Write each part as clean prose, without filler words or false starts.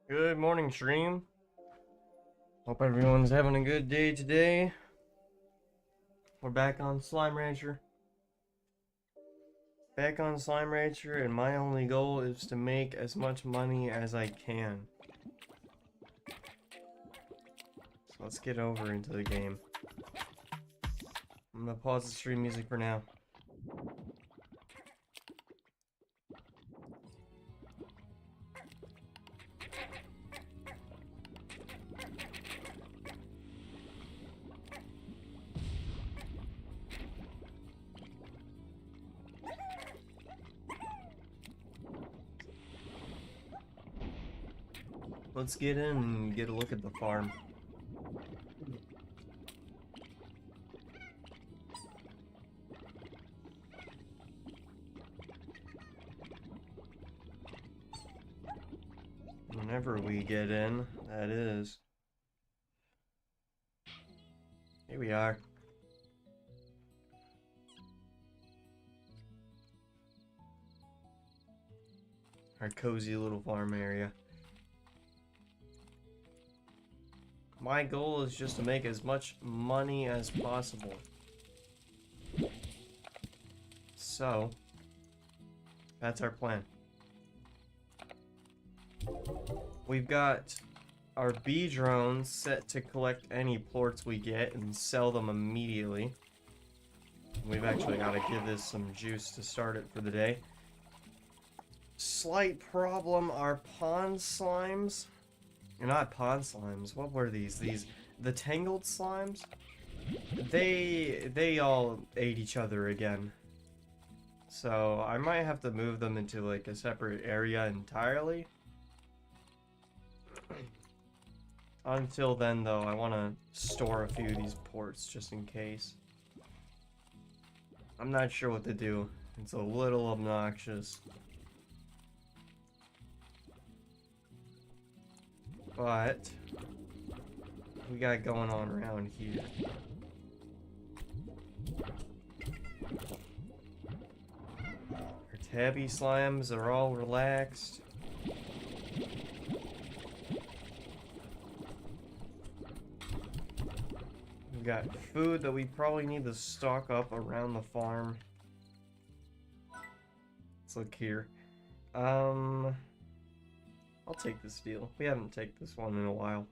Good morning, stream. Hope everyone's having a good day today. We're back on Slime Rancher. Back on Slime Rancher, and my only goal is to make as much money as I can. So let's get over into the game. I'm gonna pause the stream music for now. Let's get in and get a look at the farm. Whenever we get in, that is. Here we are. Our cozy little farm area. My goal is just to make as much money as possible. So, that's our plan. We've got our bee drones set to collect any plorts we get and sell them immediately. We've actually got to give this some juice to start it for the day. Slight problem, our pond slimes. You're not pond slimes. What were these? The tangled slimes? They all ate each other again. So I might have to move them into like a separate area entirely. Until then, though, I want to store a few of these ports just in case. I'm not sure what to do. It's a little obnoxious. But we got going on around here. Our tabby slimes are all relaxed. We've got food that we probably need to stock up around the farm. Let's look here. I'll take this deal. We haven't taken this one in a while.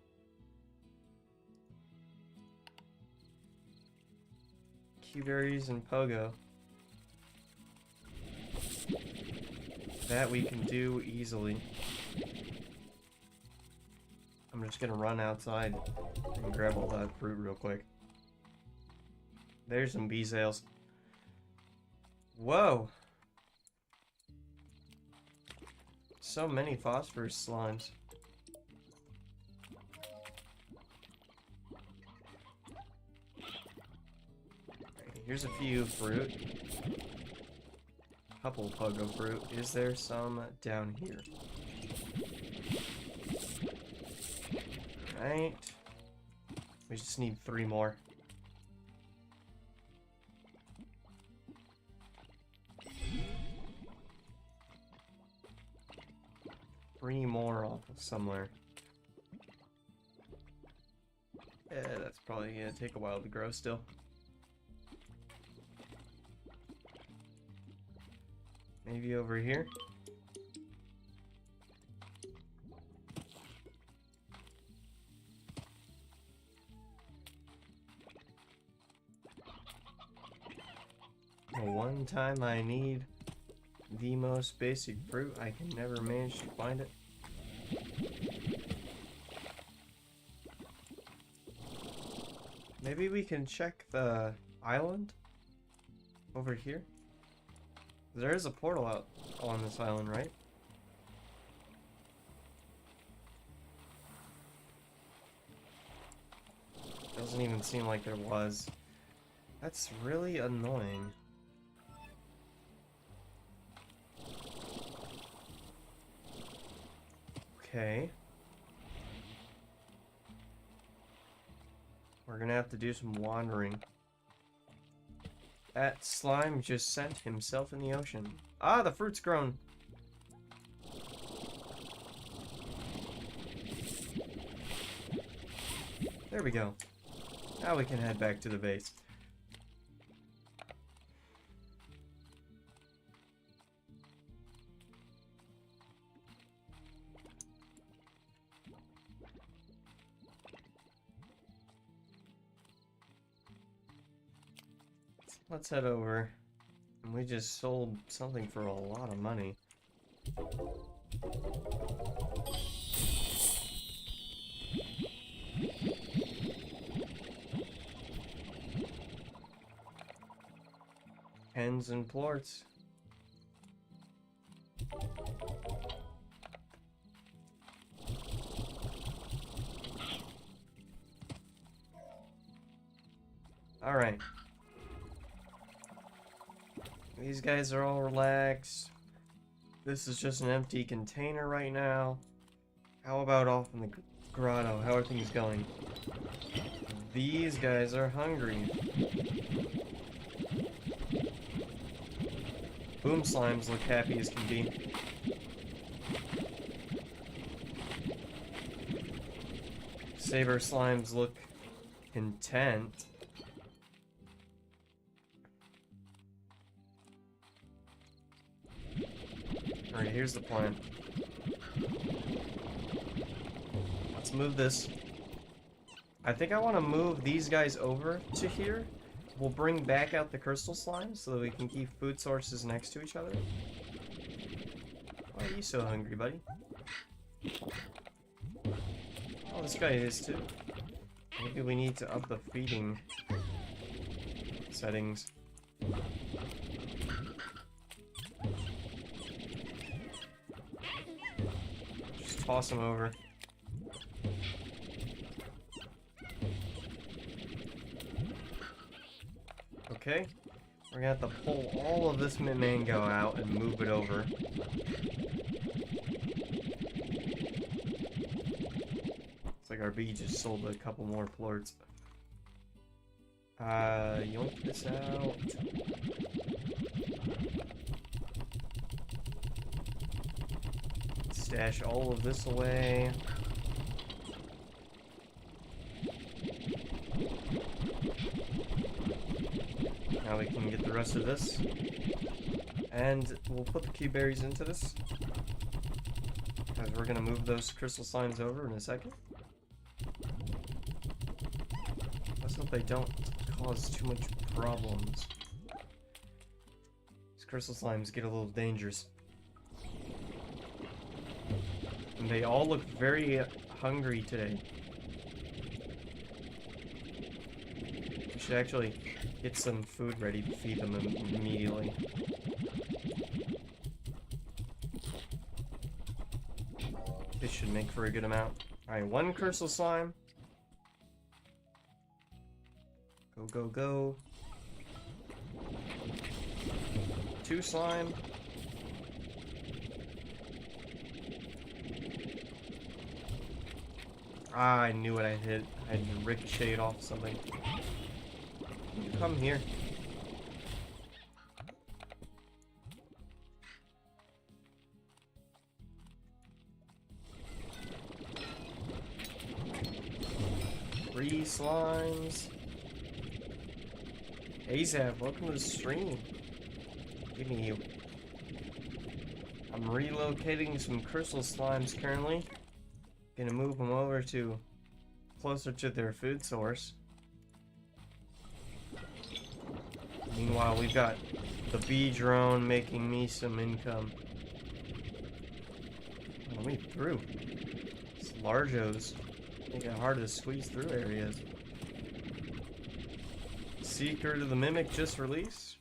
Q-berries and pogo. That we can do easily. I'm just gonna run outside and grab all that fruit real quick. There's some bee sales. Whoa! So many phosphorus slimes. Here's a few fruit. Couple pogo fruit. Is there some down here? Right. We just need 3 more. Three more off of somewhere. Yeah, that's probably gonna take a while to grow still. Maybe over here. The one time I need the most basic fruit, I can never manage to find it. Maybe we can check the island over here. There is a portal out on this island, right? Doesn't even seem like there was. That's really annoying. Okay. We're gonna have to do some wandering. That slime just sent himself in the ocean. Ah, the fruit's grown. There we go. Now we can head back to the base. Let's head over. We just sold something for a lot of money. Hens and plorts. Alright. These guys are all relaxed. This is just an empty container right now. How about off in the grotto? How are things going? These guys are hungry. Boom slimes look happy as can be. Saber slimes look content. Alright, here's the plan. Let's move this. I think I want to move these guys over to here. We'll bring back out the crystal slimes so that we can keep food sources next to each other. Why are you so hungry, buddy? Oh, this guy is too. Maybe we need to up the feeding settings. Just toss him over. Okay, we're gonna have to pull all of this mango out and move it over. It's like our bee just sold a couple more plorts. Yoink this out. Stash all of this away. Now we can get the rest of this. And we'll put the cube berries into this. Because we're going to move those crystal slimes over in a second. Let's hope they don't cause too much problems. These crystal slimes get a little dangerous. And they all look very hungry today. We should actually get some food ready to feed them immediately. This should make for a good amount. Alright, one crystal slime. Go, go, go. 2 slime. Ah, I knew what I hit. I had ricocheted off something. You come here. Three slimes. Azab, welcome to the stream. Give me you. I'm relocating some crystal slimes currently. Gonna move them over to closer to their food source. Meanwhile, we've got the bee drone making me some income. Let me through. These largos make it hard to squeeze through areas. Secret of the Mimic just released?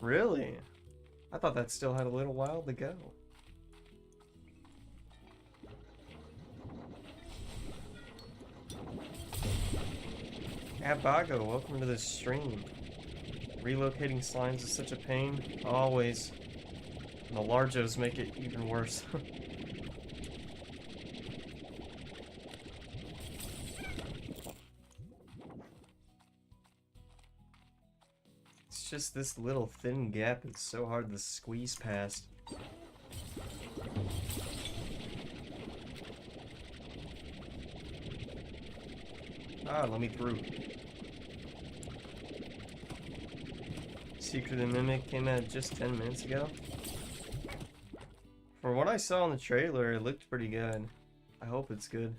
Really? I thought that still had a little while to go. Abago, welcome to the stream. Relocating slimes is such a pain. Always. And the largos make it even worse. It's just this little thin gap is so hard to squeeze past. Ah, let me through. Secret of the Mimic came out just 10 minutes ago. From what I saw in the trailer, it looked pretty good. I hope it's good.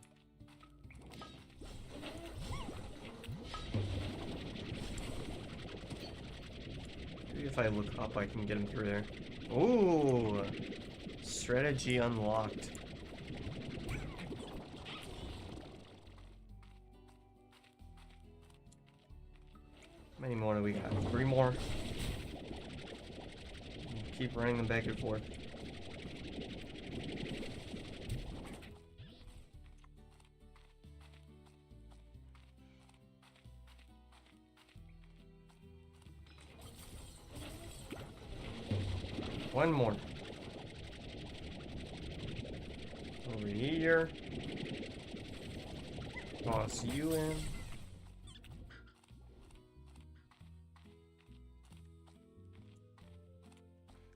Maybe if I look up, I can get him through there. Ooh! Strategy unlocked. How many more do we got? 3 more. Keep running them back and forth. One more. Over here. Toss you in.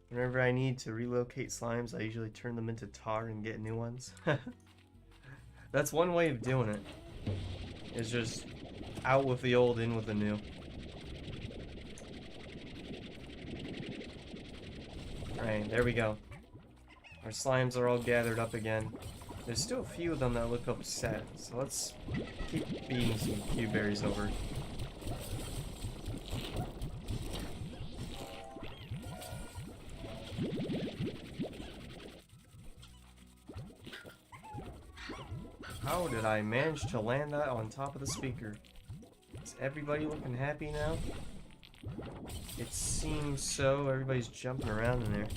Whenever I need to relocate slimes, I usually turn them into tar and get new ones. That's one way of doing it. It's just out with the old, in with the new. Alright, there we go. Our slimes are all gathered up again. There's still a few of them that look upset, so let's keep beating some Q-berries over. How did I manage to land that on top of the speaker? Is everybody looking happy now? It seems so. Everybody's jumping around in there.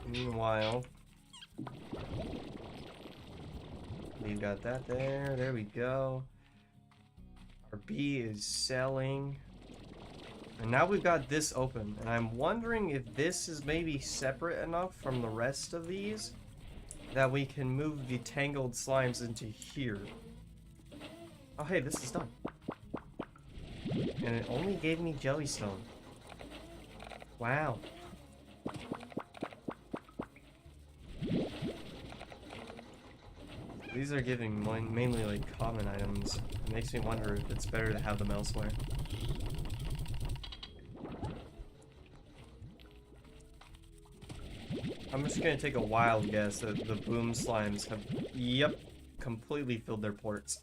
Meanwhile, we got that there. There we go. Our bee is selling. And now we've got this open. And I'm wondering if this is maybe separate enough from the rest of these that we can move the tangled slimes into here. Oh, hey, this is done. And it only gave me jellystone. Wow. These are giving mainly like common items. It makes me wonder if it's better to have them elsewhere. I'm just gonna take a wild guess that the boom slimes have, yep, completely filled their ports.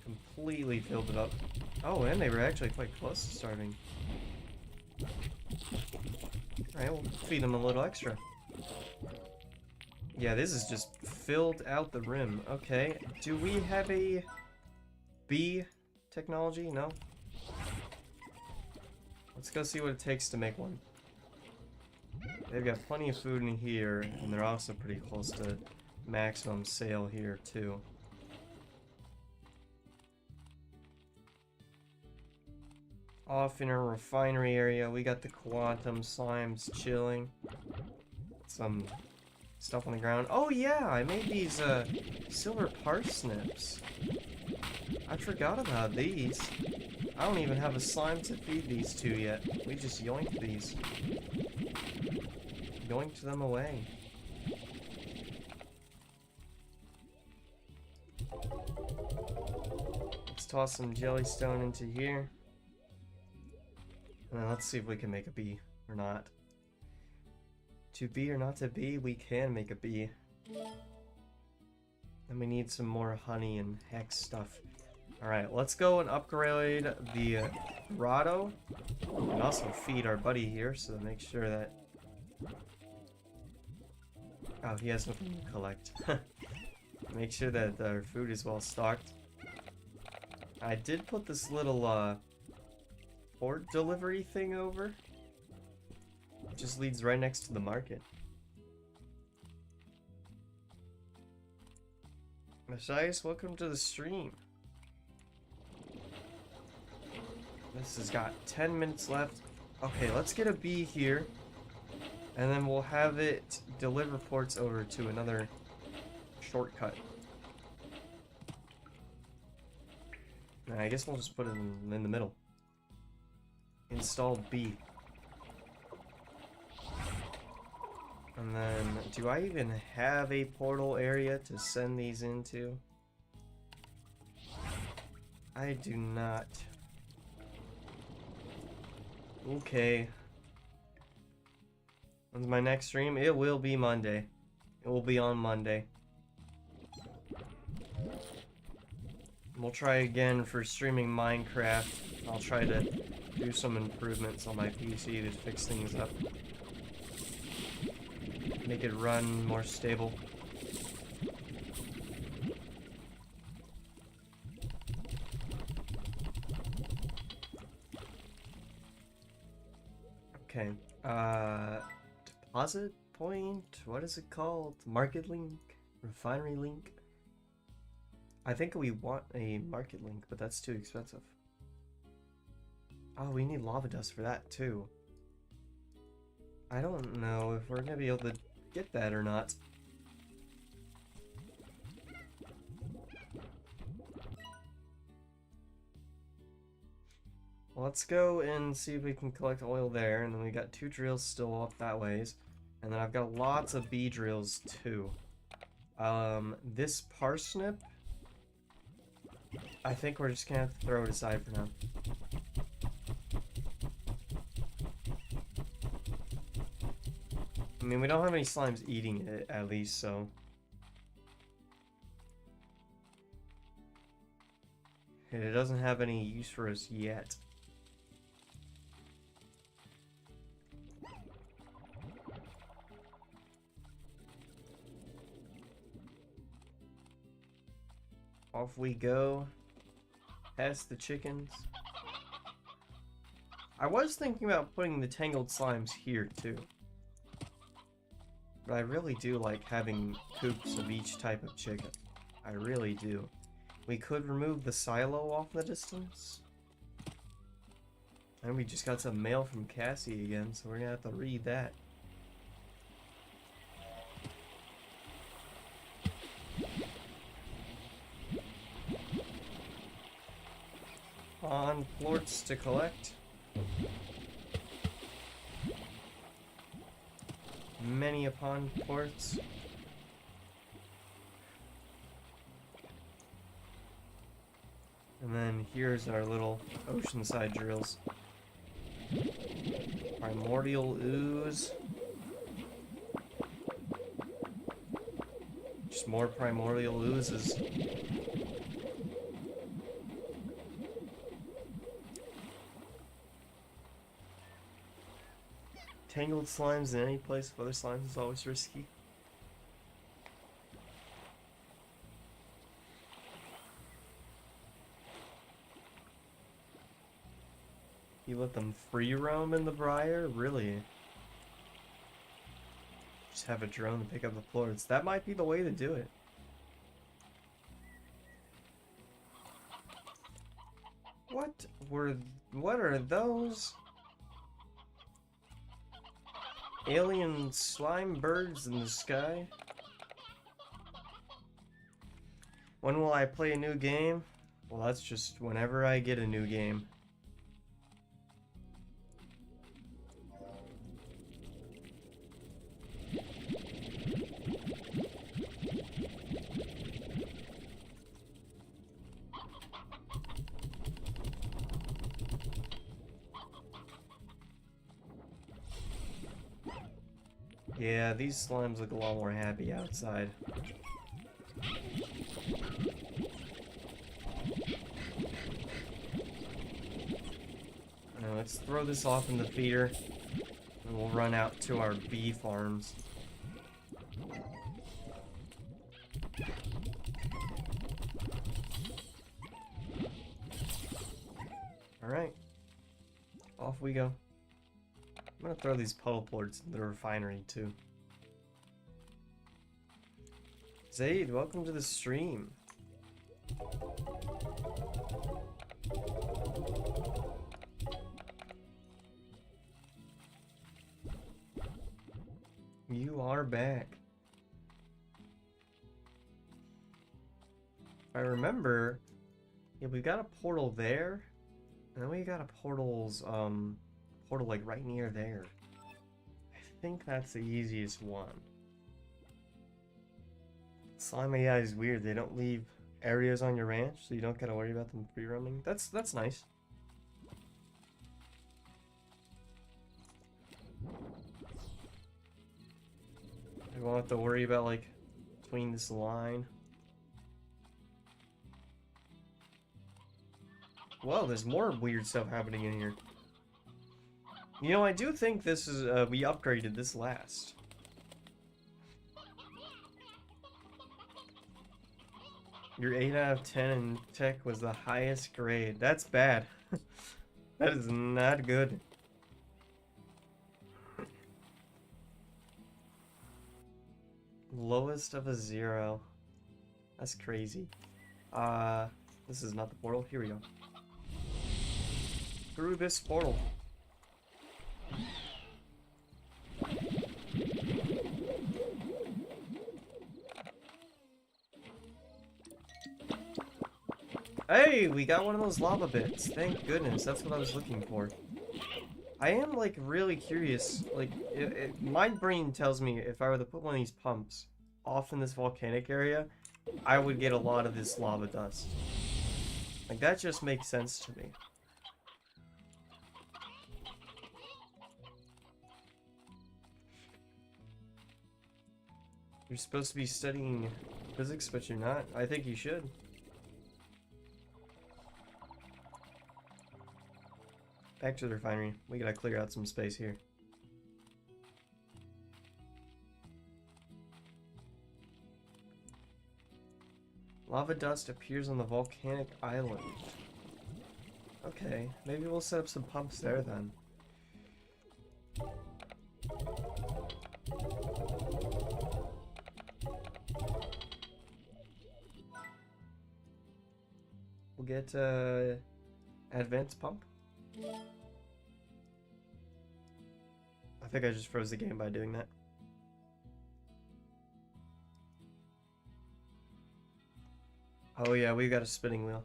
Completely filled it up. Oh, and they were actually quite close to starving. Alright, we'll feed them a little extra. Yeah, this is just filled out the rim. Okay, do we have a bee technology? No? Let's go see what it takes to make one. They've got plenty of food in here, and they're also pretty close to maximum sale here, too. Off in our refinery area, we got the quantum slimes chilling. Some stuff on the ground. Oh yeah, I made these silver parsnips. I forgot about these. I don't even have a slime to feed these to yet. We just yoinked these. Yoinked them away. Let's toss some jellystone into here. And then let's see if we can make a bee or not. To be or not to be, we can make a bee. And we need some more honey and hex stuff. Alright, let's go and upgrade the grotto. And also feed our buddy here, so to make sure that... Oh, he has nothing to collect. Make sure that our food is well stocked. I did put this little port delivery thing over. It just leads right next to the market. Messias, welcome to the stream. This has got 10 minutes left. Okay, let's get a bee here. And then we'll have it deliver ports over to another shortcut. Nah, I guess we'll just put it in the middle. Install bee. And then, do I even have a portal area to send these into? I do not. Okay. When's my next stream? It will be Monday. It will be on Monday. We'll try again for streaming Minecraft. I'll try to do some improvements on my PC to fix things up. Make it run more stable. Okay. Deposit point? What is it called? Market link? Refinery link? I think we want a market link, but that's too expensive. Oh, we need lava dust for that too. I don't know if we're gonna be able to get that or not. Let's go and see if we can collect oil there, and then we got 2 drills still up that ways. And then I've got lots of bee drills too. This parsnip, I think we're just gonna have to throw it aside for now. I mean, we don't have any slimes eating it, at least, so... And it doesn't have any use for us yet. Off we go. Past the chickens. I was thinking about putting the tangled slimes here too. But I really do like having coops of each type of chicken. I really do. We could remove the silo off the distance. And we just got some mail from Cassie again, so we're gonna have to read that. On plorts to collect. Many upon plorts. And then here's our little oceanside drills. Primordial ooze. Just more primordial oozes. Tangled slimes in any place with other slimes is always risky. You let them free roam in the briar? Really? Just have a drone to pick up the plorts. That might be the way to do it. What are those? Alien slime birds in the sky? When will I play a new game? Well, that's just whenever I get a new game. Yeah, these slimes look a lot more happy outside. Let's throw this off in the feeder, and we'll run out to our bee farms. Alright, off we go. I'm gonna throw these puddle plorts into the refinery too. Zaid, welcome to the stream. You are back. If I remember, yeah, we've got a portal there, and then we got a portal like right near there. I think that's the easiest one. Slimy AI is weird. They don't leave areas on your ranch, so you don't gotta worry about them free roaming. That's nice. I won't have to worry about like between this line. Whoa, there's more weird stuff happening in here. You know, I do think this is we upgraded this last. Your 8 out of 10 in tech was the highest grade. That's bad. That is not good. Lowest of a 0. That's crazy. This is not the portal. Here we go. Through this portal. Hey, we got one of those lava bits. Thank goodness. That's what I was looking for. I am, like, really curious. Like, my brain tells me if I were to put one of these pumps off in this volcanic area, I would get a lot of this lava dust. Like, that just makes sense to me. You're supposed to be studying physics, but you're not. I think you should. Back to the refinery. We gotta clear out some space here. Lava dust appears on the volcanic island. Okay, maybe we'll set up some pumps there then. We'll get advanced pump. I think I just froze the game by doing that. Oh yeah, we got a spinning wheel.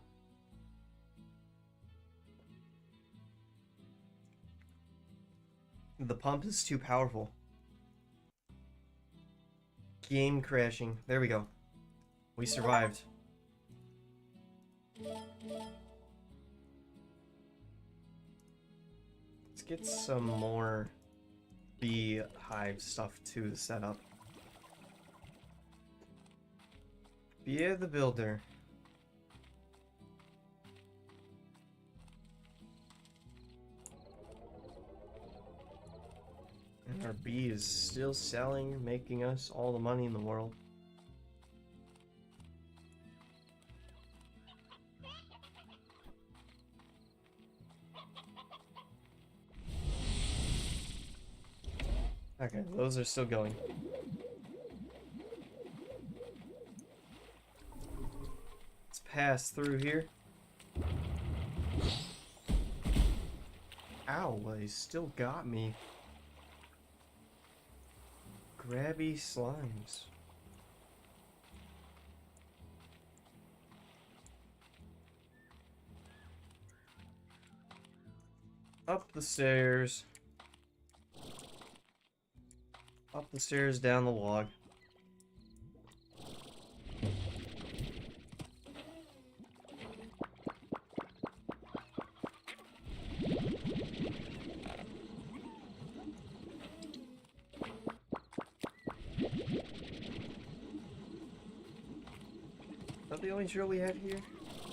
The pump is too powerful. Game crashing. There we go. We survived. Let's get some more beehive stuff to set up. Bee the Builder. And our bee is still selling, making us all the money in the world. Okay, those are still going. Let's pass through here. Ow, they still got me. Grabby slimes. Up the stairs. Up the stairs, down the log. Is that the only drill we have here?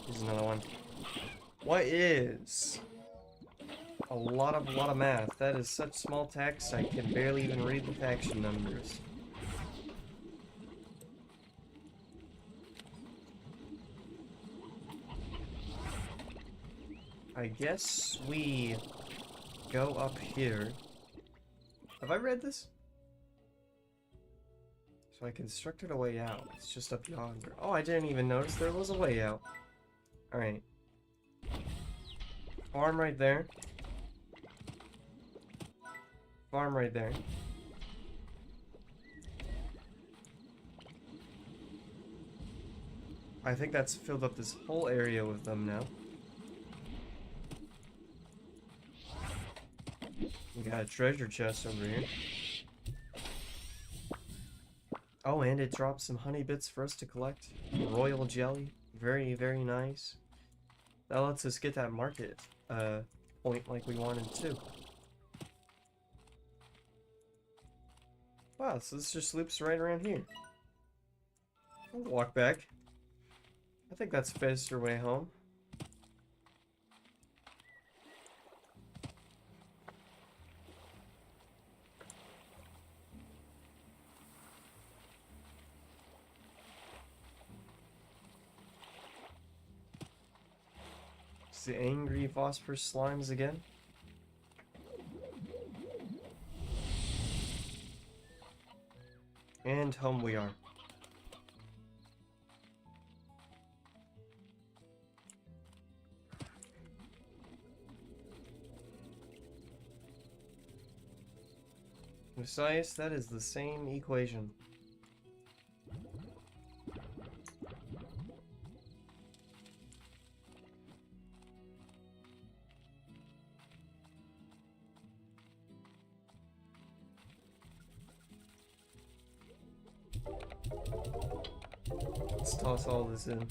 Here's another one. What is? A lot of math. That is such small text, I can barely even read the faction numbers. I guess we go up here. Have I read this? So I constructed a way out. It's just up yonder. Oh, I didn't even notice there was a way out. Alright. Farm right there. Farm right there. I think that's filled up this whole area with them now. We got a treasure chest over here. Oh, and it dropped some honey bits for us to collect. Royal jelly. Very, very nice. That lets us get that market point like we wanted to. Wow, so this just loops right around here. I'll walk back. I think that's a faster way home. It's the angry phosphorus slimes again. And home we are. Messias, that is the same equation. Let's toss all this in.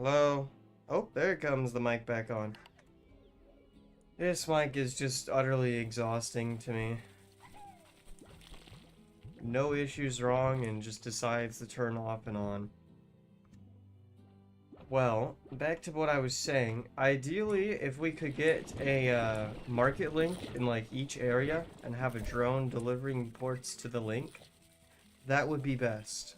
Hello? Oh, there comes the mic back on. This mic is just utterly exhausting to me. No issues wrong and just decides to turn off and on. Well, back to what I was saying. Ideally, if we could get a market link in like each area and have a drone delivering ports to the link, that would be best.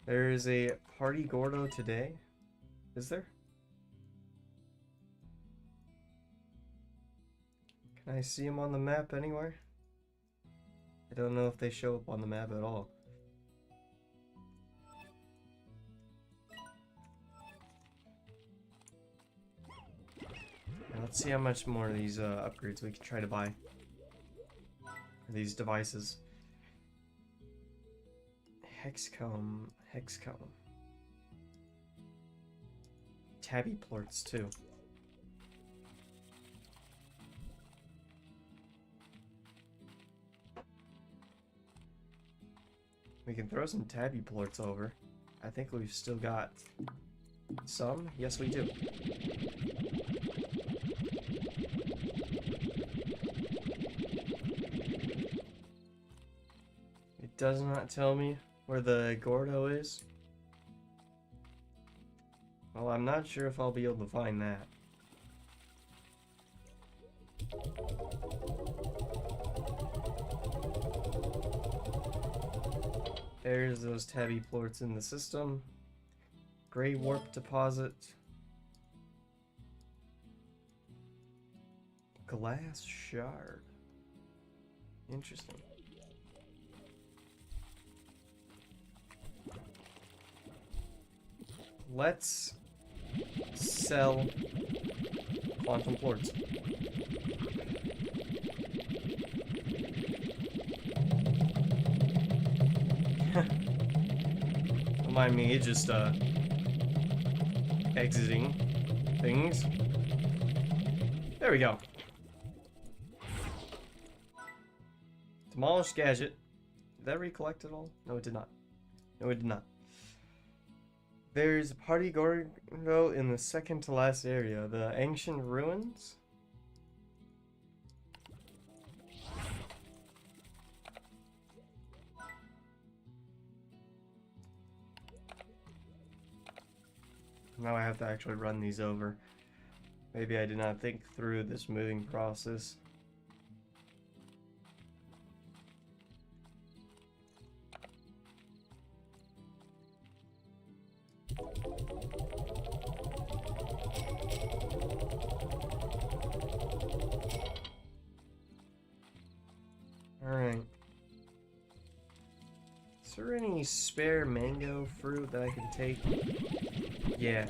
There is a Party Gordo today. Is there? Can I see him on the map anywhere? I don't know if they show up on the map at all. Now let's see how much more of these upgrades we can try to buy. These devices. Hexcomb. Tabby plorts too. We can throw some tabby plorts over. I think we've still got some. Yes, we do. It does not tell me where the Gordo is. Well, I'm not sure if I'll be able to find that. There's those tabby plorts in the system. Gray warp deposit. Glass shard. Interesting. Let's sell quantum plorts. Don't mind me just exiting things. There we go. Demolished gadget. Did that recollect it all? No, it did not. No, it did not. There's a party Gordo in the second to last area, the ancient ruins. Now I have to actually run these over. Maybe I did not think through this moving process. Alright. Is there any spare mango fruit that I can take? Yeah.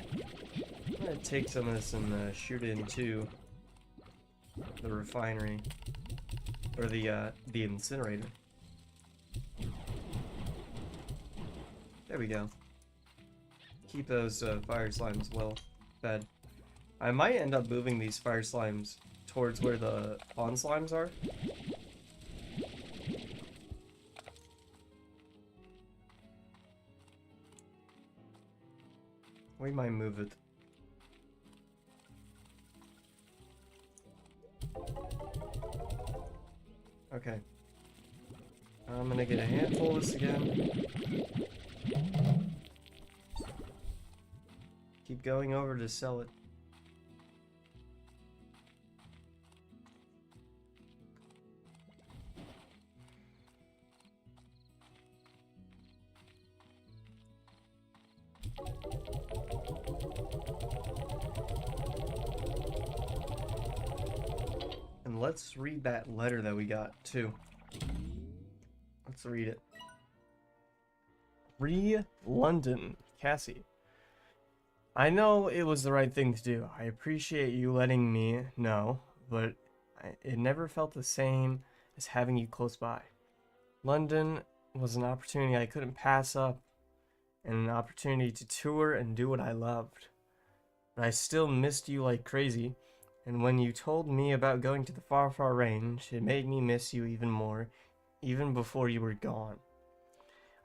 I'm gonna take some of this and shoot it into the refinery. Or the incinerator. There we go. Keep those fire slimes well fed. I might end up moving these fire slimes towards where the pond slimes are. We might move it. Okay. I'm gonna get a handful of this again. Keep going over to sell it. And let's read that letter that we got too. Let's read it. London, Cassie. I know it was the right thing to do. I appreciate you letting me know, but it never felt the same as having you close by. London was an opportunity I couldn't pass up, and an opportunity to tour and do what I loved. But I still missed you like crazy, and when you told me about going to the far, far range, it made me miss you even more, even before you were gone.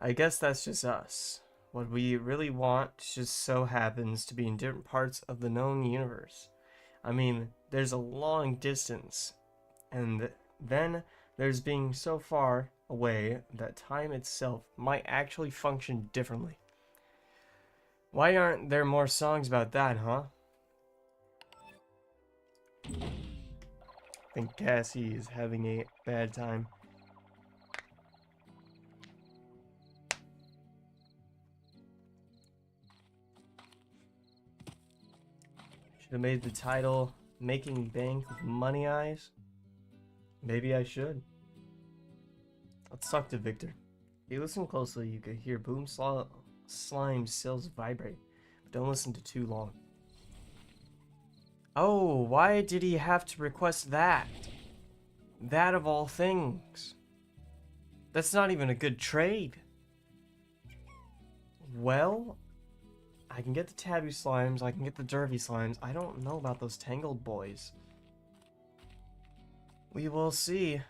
I guess that's just us. What we really want just so happens to be in different parts of the known universe. I mean, there's a long distance, and then there's being so far away that time itself might actually function differently. Why aren't there more songs about that, huh? I think Cassie is having a bad time. Should have made the title Making Bank with Money Eyes. Maybe I should. Let's talk to Victor. If you listen closely, you could hear Boom Slime's cells vibrate, but don't listen to too long. Oh, why did he have to request that? That of all things. That's not even a good trade. Well, I can get the tabby slimes, I can get the dervy slimes. I don't know about those tangled boys. We will see.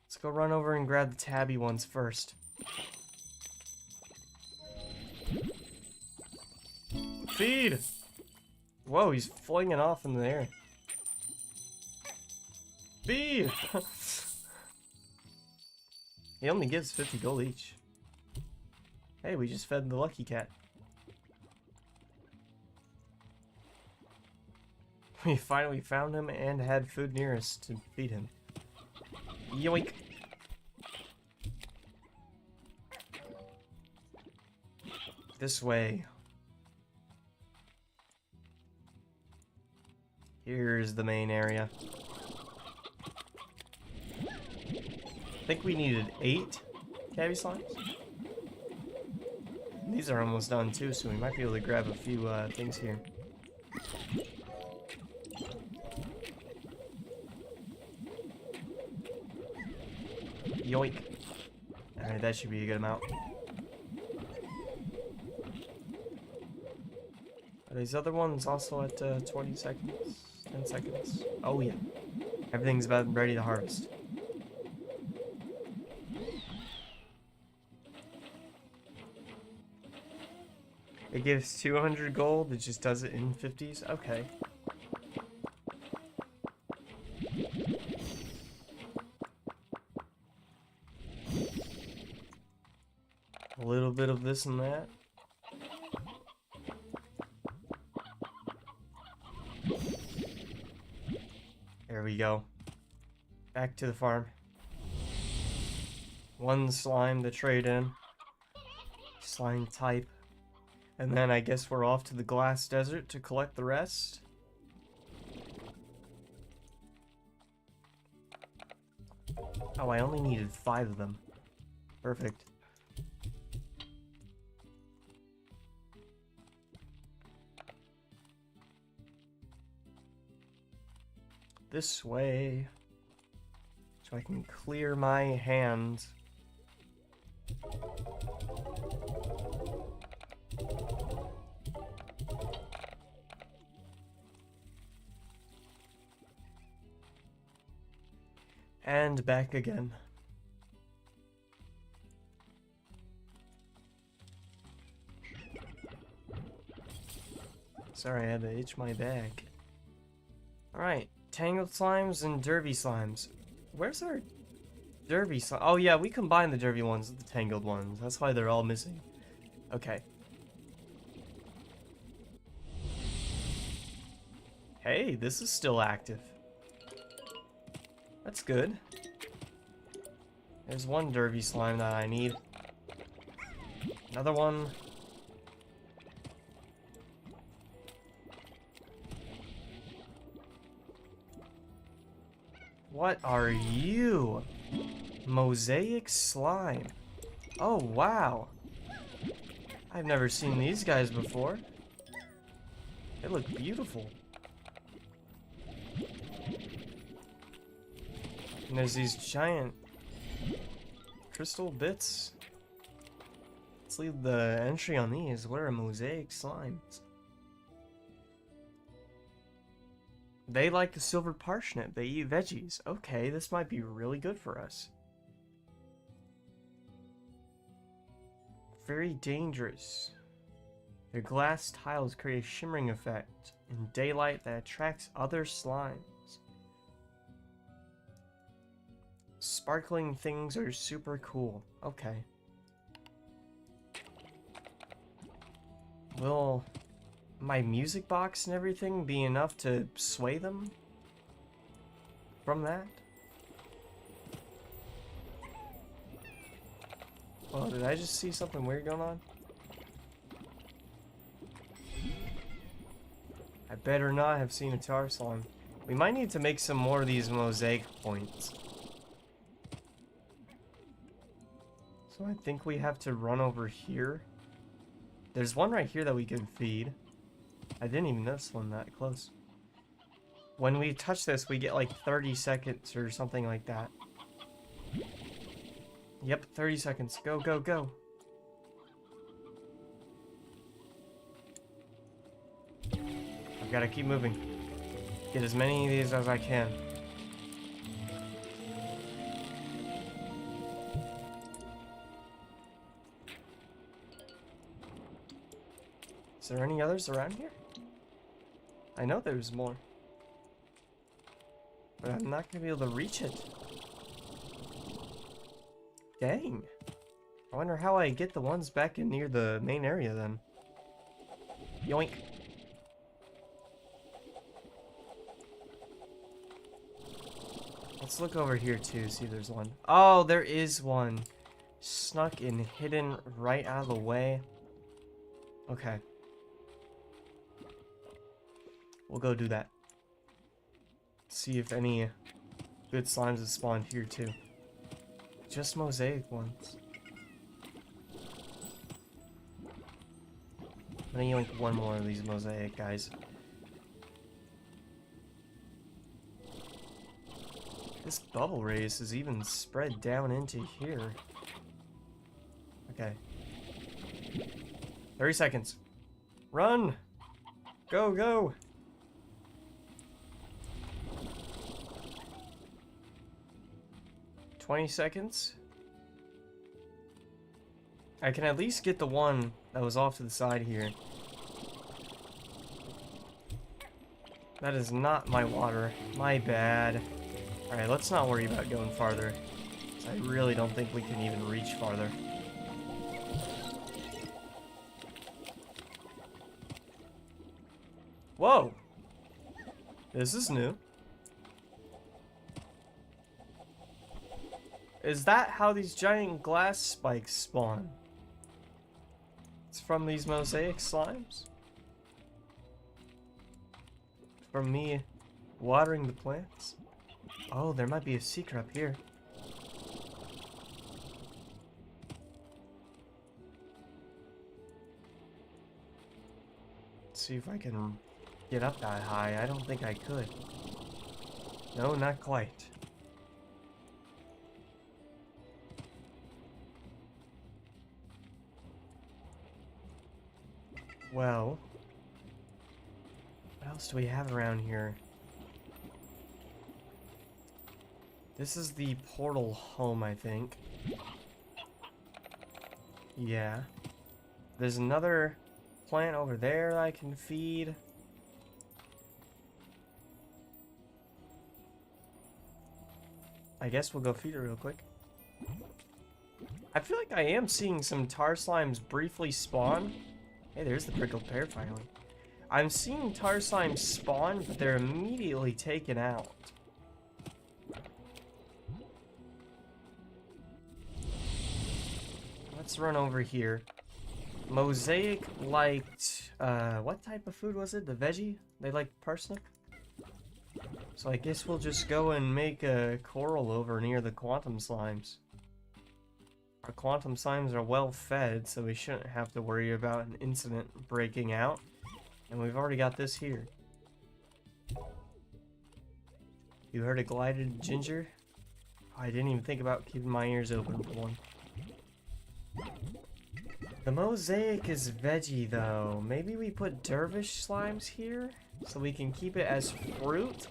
Let's go run over and grab the tabby ones first. Feed! Whoa, he's flinging off in the air. Feed! He only gives 50 gold each. Hey, we just fed the lucky cat. We finally found him and had food near us to feed him. Yoink! This way. Here's the main area. I think we needed 8 Cavi Slimes. These are almost done too, so we might be able to grab a few things here. Yoink. Alright, that should be a good amount. Are these other ones also at 20 seconds? 10 seconds? Oh yeah. Everything's about ready to harvest. It gives 200 gold, it just does it in 50s? Okay. A little bit of this and that. There we go. Back to the farm. 1 slime to trade in. Slime type. And then I guess we're off to the glass desert to collect the rest. Oh, I only needed 5 of them. Perfect. This way. So I can clear my hands. And back again. Sorry, I had to itch my bag. Alright, Tangled Slimes and Derby Slimes. Where's our Derby Slime? Oh yeah, we combined the Derby ones with the Tangled ones. That's why they're all missing. Okay. Hey, this is still active. That's good. There's 1 Derby Slime that I need. Another one. What are you? Mosaic Slime. Oh, wow. I've never seen these guys before. They look beautiful. And there's these giant crystal bits. Let's leave the entry on these. What are mosaic slimes? They like the silver parsnip. They eat veggies. Okay, this might be really good for us. Very dangerous. Their glass tiles create a shimmering effect in daylight that attracts other slimes. Sparkling things are super cool. Okay. Will my music box and everything be enough to sway them from that? Oh, did I just see something weird going on? I better not have seen a tar slime. We might need to make some more of these mosaic points. So I think we have to run over here. There's one right here that we can feed. I didn't even notice one that close. When we touch this, we get like 30 seconds or something like that. Yep, 30 seconds. Go, go, go. I've got to keep moving. Get as many of these as I can. Is there any others around here? I know there's more. But I'm not gonna be able to reach it. Dang. I wonder how I get the ones back in near the main area then. Yoink. Let's look over here too, see if there's one. Oh, there is one. Snuck and hidden right out of the way. Okay. We'll go do that. See if any good slimes have spawned here too. Just mosaic ones. I'm gonna yoink one more of these mosaic guys. This bubble race is even spread down into here. Okay. 30 seconds. Run! Go, go! $20 seconds. I can at least get the one that was off to the side here. That is not my water. My bad. Alright, let's not worry about going farther. I really don't think we can even reach farther. Whoa! This is new. Is that how these giant glass spikes spawn? It's from these mosaic slimes? From me watering the plants? Oh, there might be a secret up here. Let's see if I can get up that high. I don't think I could. No, not quite. Well, what else do we have around here? This is the portal home, I think. Yeah. There's another plant over there that I can feed. I guess we'll go feed it real quick. I feel like I am seeing some tar slimes briefly spawn. Hey, there's the prickled pear finally. I'm seeing tar slimes spawn, but they're immediately taken out. Let's run over here. Mosaic liked, what type of food was it? The veggie? They liked parsnip? So I guess we'll just go and make a coral over near the quantum slimes. Our quantum slimes are well fed, so we shouldn't have to worry about an incident breaking out. And we've already got this here. You heard a glided ginger? I didn't even think about keeping my ears open for one. The mosaic is veggie though. Maybe we put dervish slimes here so we can keep it as fruit?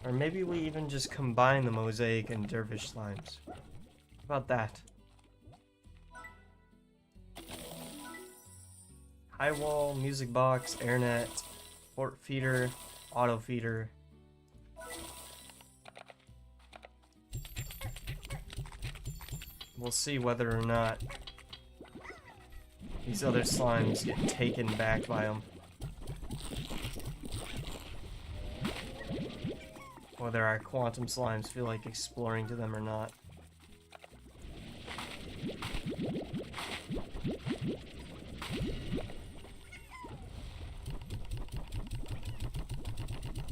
Or maybe we even just combine the mosaic and dervish slimes. How about that? High wall, music box, airnet, port feeder, auto feeder. We'll see whether or not these other slimes get taken back by them. Whether our quantum slimes feel like exploring to them or not.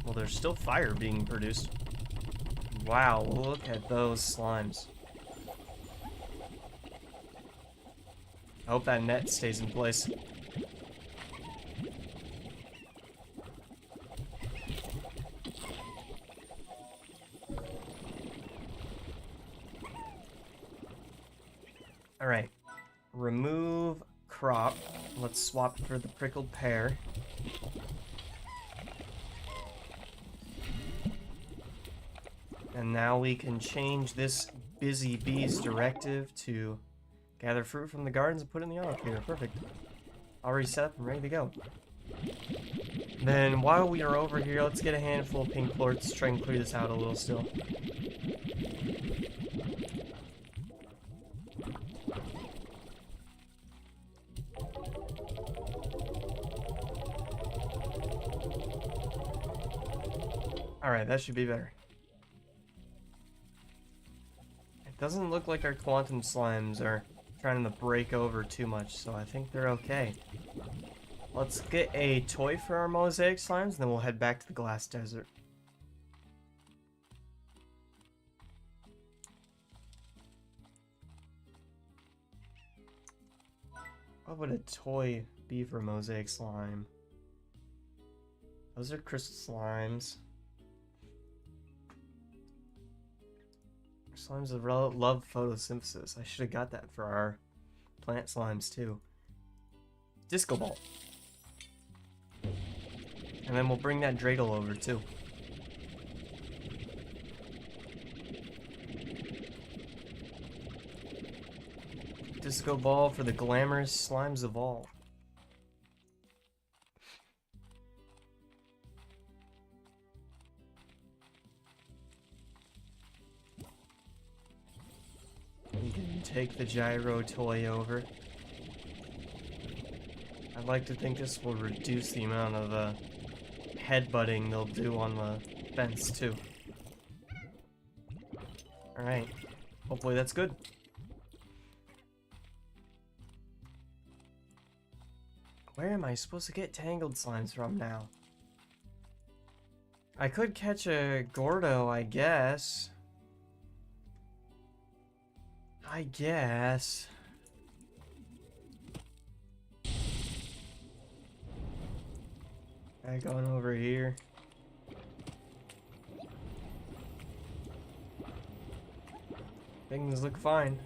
Well, there's still fire being produced. Wow, look at those slimes. I hope that net stays in place. Alright. Remove crop. Let's swap for the prickled pear. And now we can change this busy bees directive to gather fruit from the gardens and put it in the auto feeder. Perfect. already set up and ready to go. Then while we are over here, let's get a handful of pink plorts, try and clear this out a little still. Alright, that should be better. It doesn't look like our quantum slimes are trying to break over too much, so I think they're okay. Let's get a toy for our mosaic slimes, and then we'll head back to the glass desert. What would a toy be for mosaic slime? Those are crystal slimes. Slimes that love photosynthesis. I should have got that for our plant slimes too. Disco ball. And then we'll bring that dreidel over too. Disco ball for the glamorous slimes of all. You can take the gyro toy over. I'd like to think this will reduce the amount of headbutting they'll do on the fence too. Alright. Hopefully that's good. Where am I supposed to get tangled slimes from now? I could catch a Gordo, I guess. Back on over here. Things look fine.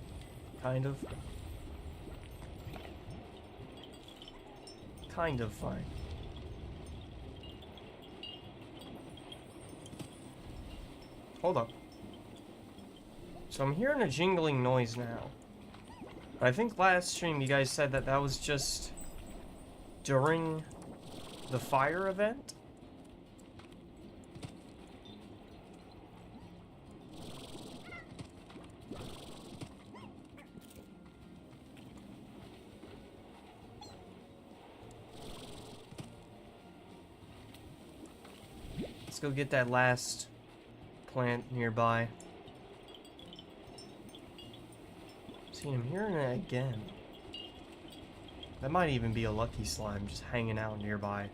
Kind of. Kind of fine. Hold up. So I'm hearing a jingling noise now. I think last stream you guys said that that was just during the fire event? Let's go get that last plant nearby. See, I'm hearing it again. That might even be a lucky slime just hanging out nearby.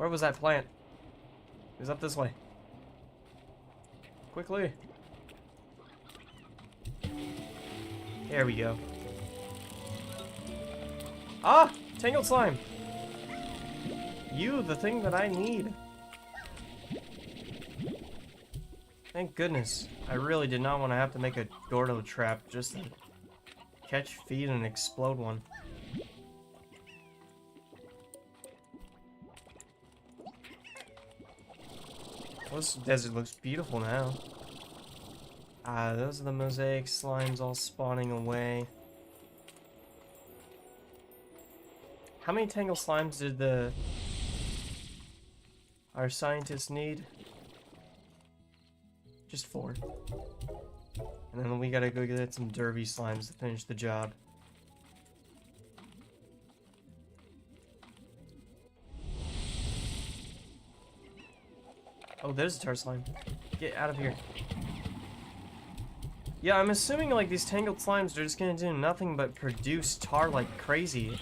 Where was that plant? It was up this way. Quickly. There we go. Ah! Tangled slime! You, the thing that I need. Thank goodness. I really did not want to have to make a Gordo trap just to catch, feed, and explode one. This desert looks beautiful now. Ah, those are the mosaic slimes all spawning away. How many tangle slimes did our scientists need? Just 4. And then we gotta go get some derby slimes to finish the job. Oh, there's a tar slime. Get out of here. Yeah, I'm assuming like these tangled slimes are just gonna do nothing but produce tar like crazy.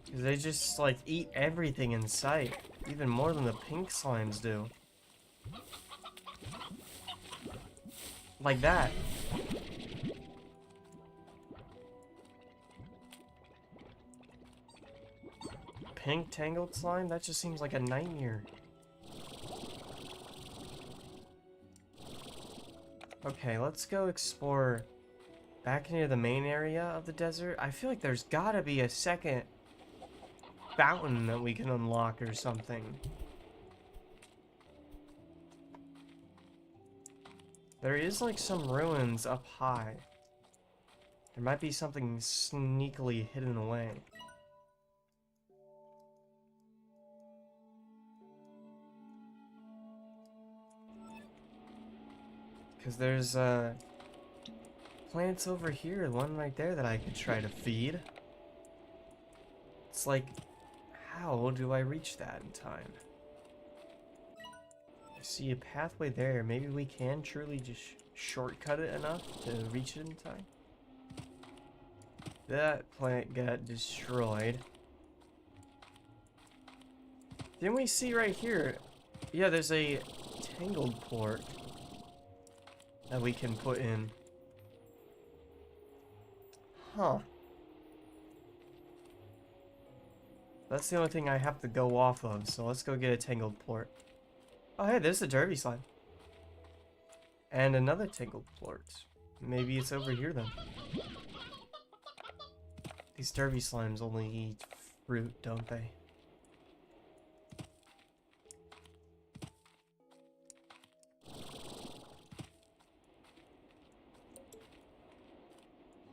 Because they just like eat everything in sight. Even more than the pink slimes do. Like that. Pink tangled slime? That just seems like a nightmare. Okay, let's go explore back near the main area of the desert. I feel like there's gotta be a second fountain that we can unlock or something. There is like some ruins up high. There might be something sneakily hidden away. Because there's plants over here, one right there that I could try to feed. It's like, how do I reach that in time? I see a pathway there. Maybe we can truly just shortcut it enough to reach it in time. That plant got destroyed. Didn't we see right here? Yeah, there's a tangled port that we can put in. Huh. That's the only thing I have to go off of, so let's go get a tangled port. Oh hey, there's a derby slime. And another tangled port. Maybe it's over here then. These derby slimes only eat fruit, don't they?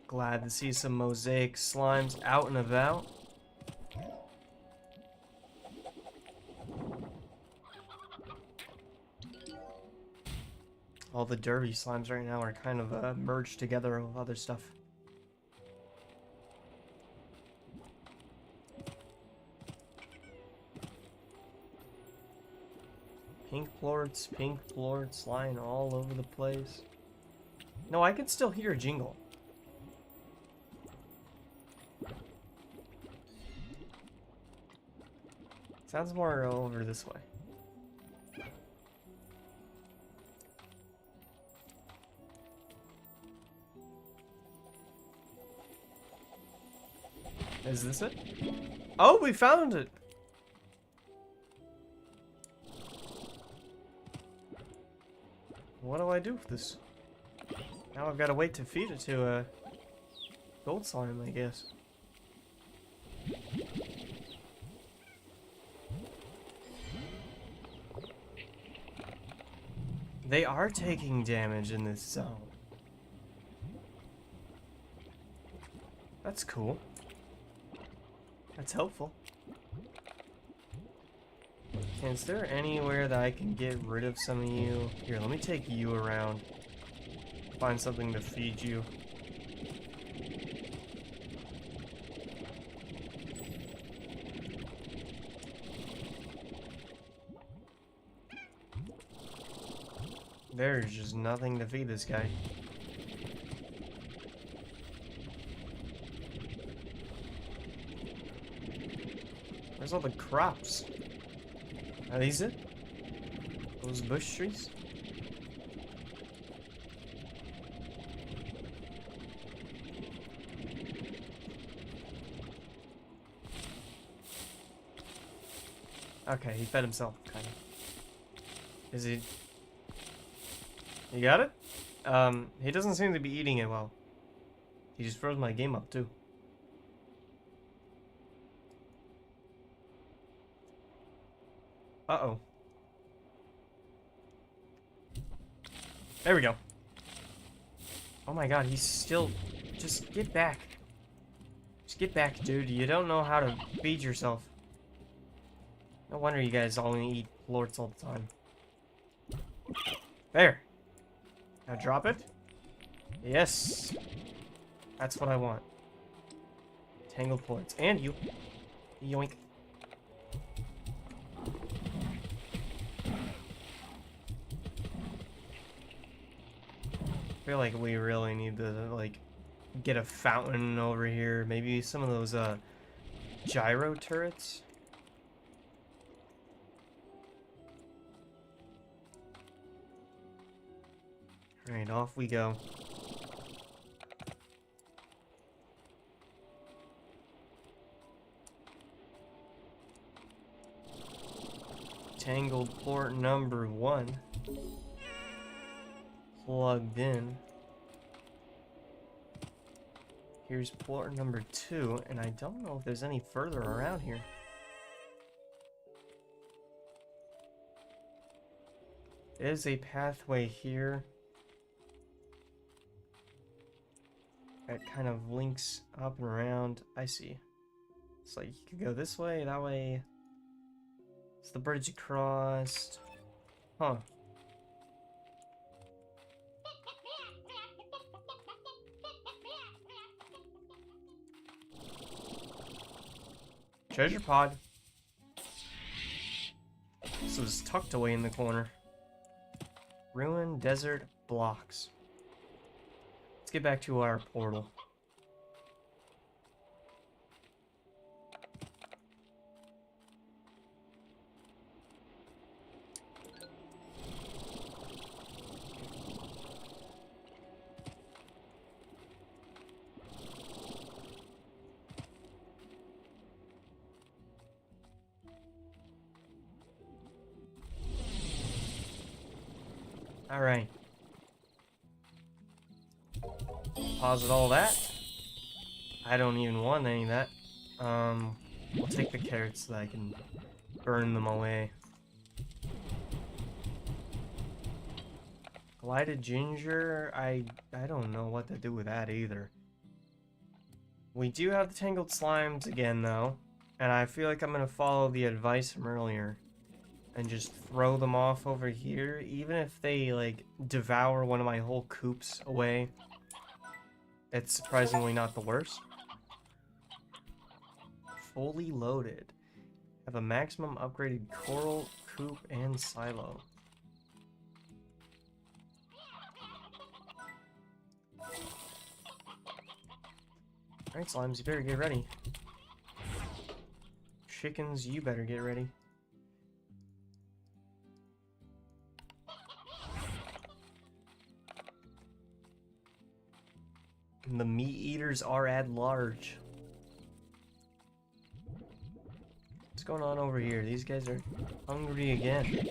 Glad to see some mosaic slimes out and about. All the derby slimes right now are kind of merged together with other stuff. Pink plorts lying all over the place. No, I can still hear a jingle. Sounds more over this way. Is this it? Oh, we found it! What do I do with this? Now I've got to wait to feed it to a gold slime, I guess. They are taking damage in this zone. That's cool. That's helpful. Is there anywhere that I can get rid of some of you? Here, let me take you around. Find something to feed you. There's just nothing to feed this guy. Where's all the crops? Are these it? Those bush trees? Okay, he fed himself, kind of. Is he... You got it? He doesn't seem to be eating it well. He just froze my game up, too. Uh-oh. There we go. Oh my god, he's still... Just get back. Just get back, dude. You don't know how to feed yourself. No wonder you guys only eat plorts all the time. There. Now drop it. Yes. That's what I want. Tangled plorts. And you. Yoink. I feel like we really need to, like, get a fountain over here. Maybe some of those, gyro turrets. Alright, off we go. Tangled port number 1. Plugged in. Here's port number 2, and I don't know if there's any further around here. There's a pathway here. It kind of links up and around. I see. It's like you could go this way, that way. It's the bridge across. Huh. Treasure pod. This was tucked away in the corner. Ruin desert blocks. Let's get back to our portal. Alright. Deposit all that. I don't even want any of that. We'll take the carrots so that I can burn them away. Glided ginger, I don't know what to do with that either. We do have the tangled slimes again though, and I feel like I'm gonna follow the advice from earlier and just throw them off over here, even if they like devour one of my whole coops away. It's surprisingly not the worst. Fully loaded. Have a maximum upgraded coral, coop, and silo. Alright, slimes, you better get ready. Chickens, you better get ready. And the meat eaters are at large. What's going on over here? These guys are hungry again.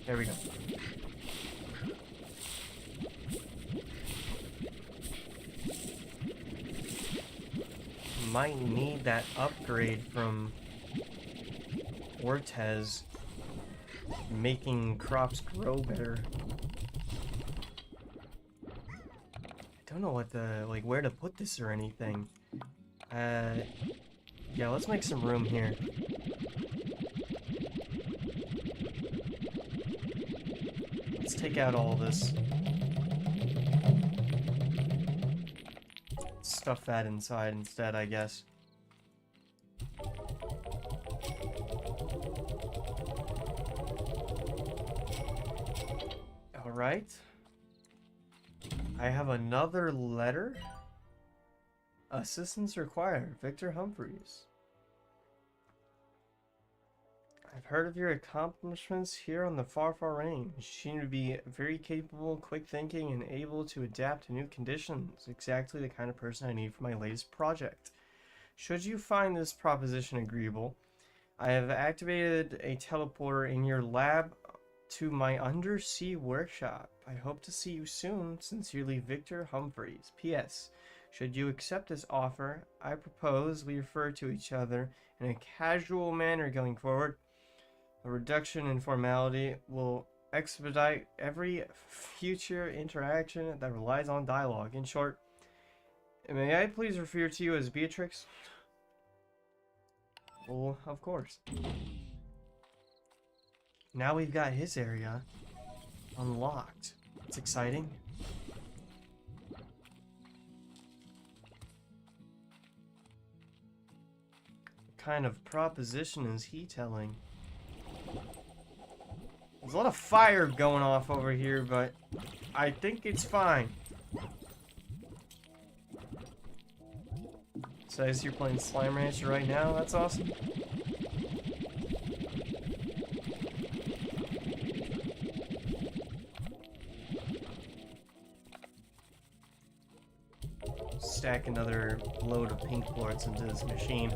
There we go. Might need that upgrade from Ortez, making crops grow better. I don't know what the, like, where to put this or anything. Yeah, let's make some room here. Let's take out all this. Stuff that inside instead, I guess. Alright. I have another letter. Assistance required. Victor Humphreys. I've heard of your accomplishments here on the Far Far Range. You seem to be very capable, quick thinking, and able to adapt to new conditions. Exactly the kind of person I need for my latest project. Should you find this proposition agreeable, I have activated a teleporter in your lab to my undersea workshop. I hope to see you soon. Sincerely, Victor Humphreys. P.S. Should you accept this offer, I propose we refer to each other in a casual manner going forward. A reduction in formality will expedite every future interaction that relies on dialogue. In short, may I please refer to you as Beatrix? Well, of course. Now we've got his area unlocked. It's exciting. What kind of proposition is he telling? There's a lot of fire going off over here, but I think it's fine. Says you're playing Slime Rancher right now? That's awesome. Stack another load of pink plorts into this machine.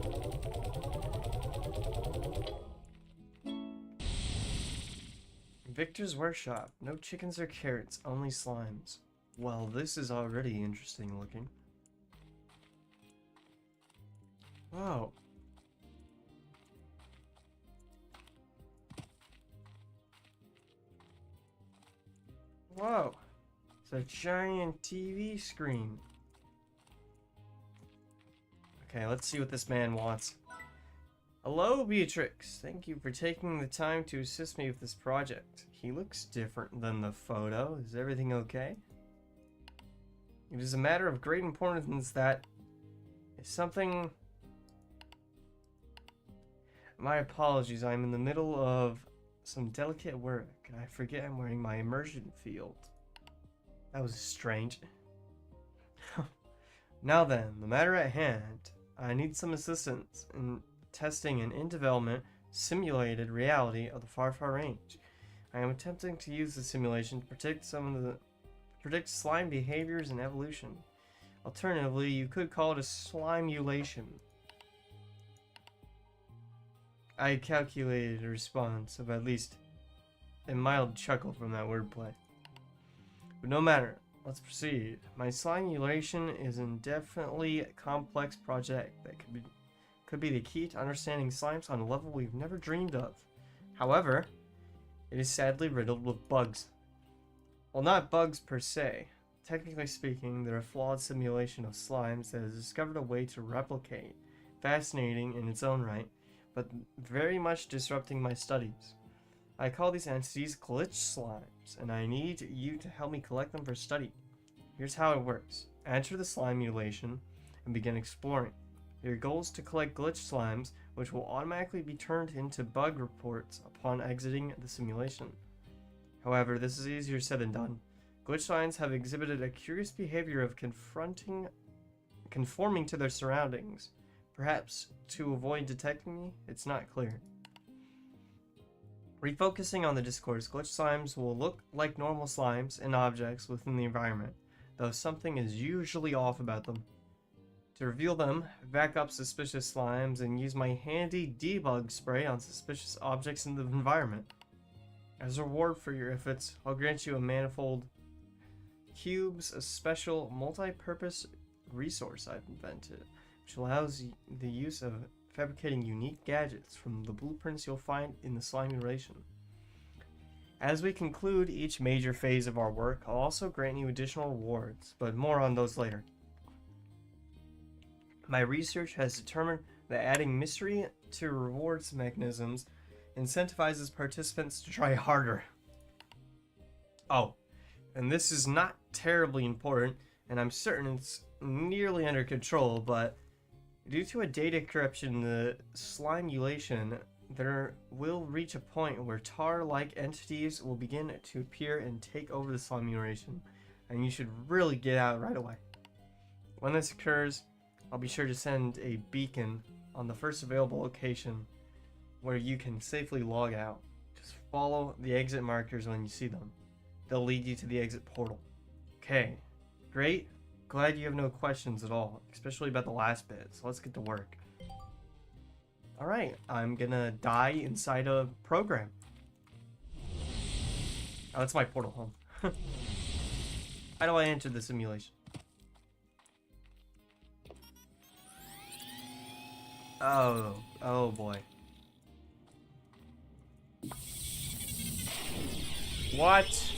Victor's workshop. No chickens or carrots, only slimes. Well, this is already interesting looking. Wow. Whoa. It's a giant TV screen. Okay, let's see what this man wants. Hello, Beatrix. Thank you for taking the time to assist me with this project. He looks different than the photo. Is everything okay? It is a matter of great importance that is something... My apologies, I'm in the middle of some delicate work. I forget I'm wearing my immersion field. That was strange. Now then, the matter at hand. I need some assistance in testing an in-development simulated reality of the Far Far Range. I am attempting to use the simulation to predict slime behaviors and evolution. Alternatively, you could call it a slimulation. I calculated a response of at least a mild chuckle from that wordplay. But no matter, let's proceed. My slimulation is indefinitely a complex project that could be the key to understanding slimes on a level we've never dreamed of. However, it is sadly riddled with bugs. Well, not bugs per se. Technically speaking, they're a flawed simulation of slimes that has discovered a way to replicate, fascinating in its own right, but very much disrupting my studies. I call these entities glitch slimes, and I need you to help me collect them for study. Here's how it works. Enter the slimulation and begin exploring. Your goal is to collect glitch slimes, which will automatically be turned into bug reports upon exiting the simulation. However, this is easier said than done. Glitch slimes have exhibited a curious behavior of conforming to their surroundings. Perhaps to avoid detecting me? It's not clear. Refocusing on the discourse, glitch slimes will look like normal slimes and objects within the environment, though something is usually off about them. To reveal them, back up suspicious slimes and use my handy debug spray on suspicious objects in the environment. As a reward for your efforts, I'll grant you a manifold cubes, a special multi-purpose resource I've invented, which allows the use of fabricating unique gadgets from the blueprints you'll find in the slimulation. As we conclude each major phase of our work, I'll also grant you additional rewards, but more on those later. My research has determined that adding mystery to rewards mechanisms incentivizes participants to try harder. Oh, and this is not terribly important, and I'm certain it's nearly under control, but due to a data corruption in the slimulation, there will reach a point where tar-like entities will begin to appear and take over the slimulation, and you should really get out right away. When this occurs, I'll be sure to send a beacon on the first available location where you can safely log out. Just follow the exit markers when you see them. They'll lead you to the exit portal. Okay, great. Glad you have no questions at all, especially about the last bit, so let's get to work. Alright, I'm gonna die inside a program. Oh, that's my portal home. How do I enter the simulation? Oh boy. What?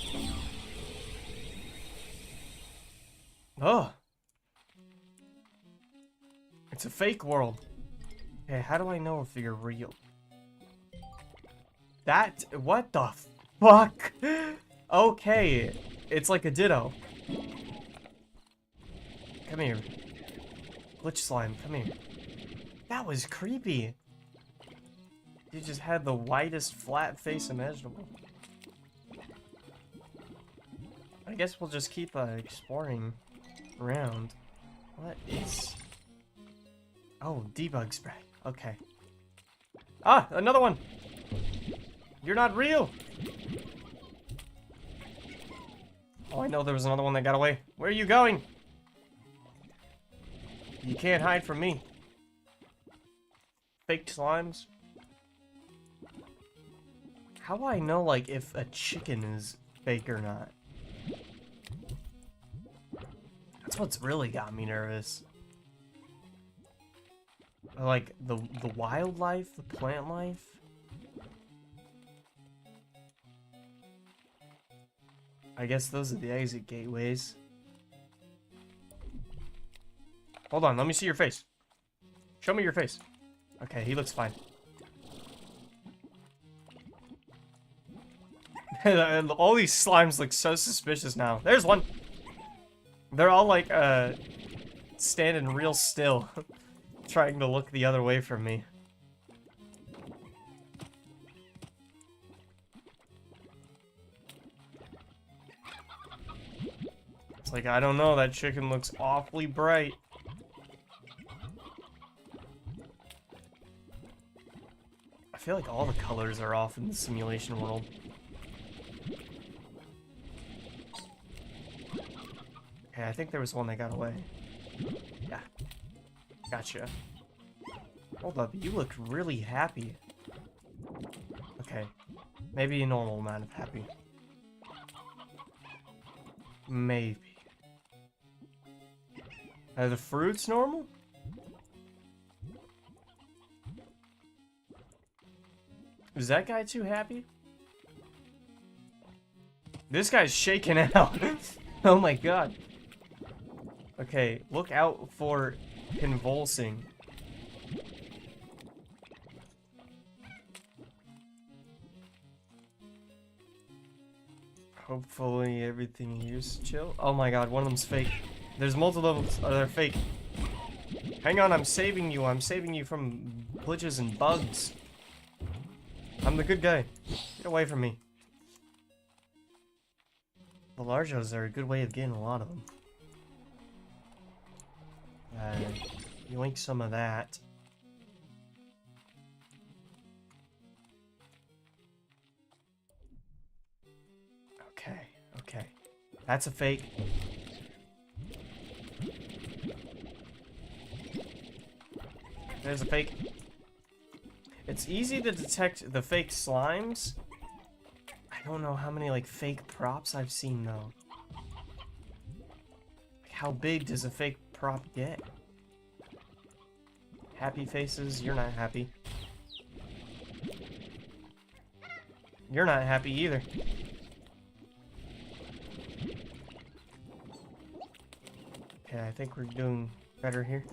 Oh. It's a fake world. Hey, how do I know if you're real? What the fuck? Okay. It's like a ditto. Come here. Glitch slime, come here. That was creepy. You just had the whitest flat face imaginable. I guess we'll just keep exploring around. What is... Oh, debug spray. Okay. Ah, another one! You're not real! Oh, I know there was another one that got away. Where are you going? You can't hide from me. Fake slimes. How do I know, like, if a chicken is fake or not? That's what's really got me nervous. Like, the wildlife, the plant life. I guess those are the exit gateways. Hold on, let me see your face. Show me your face. Okay, he looks fine. All these slimes look so suspicious now. There's one. They're all like, standing real still. Trying to look the other way from me. It's like, I don't know, that chicken looks awfully bright. I feel like all the colors are off in the simulation world. Okay, I think there was one that got away. Yeah. Gotcha. Hold up, you look really happy. Okay. Maybe a normal amount of happy. Maybe. Are the fruits normal? Is that guy too happy? This guy's shaking out. Oh my god. Okay, look out for convulsing. Hopefully everything here's chill. Oh my god, one of them's fake. There's multiple levels. Oh, they're fake. Hang on, I'm saving you. I'm saving you from glitches and bugs. I'm the good guy. Get away from me. The Largos are a good way of getting a lot of them. Yoink some of that. Okay, okay. That's a fake. There's a fake. It's easy to detect the fake slimes. I don't know how many, like, fake props I've seen, though. Like, how big does a fake prop get? Happy faces, you're not happy. You're not happy either. Okay, I think we're doing better here.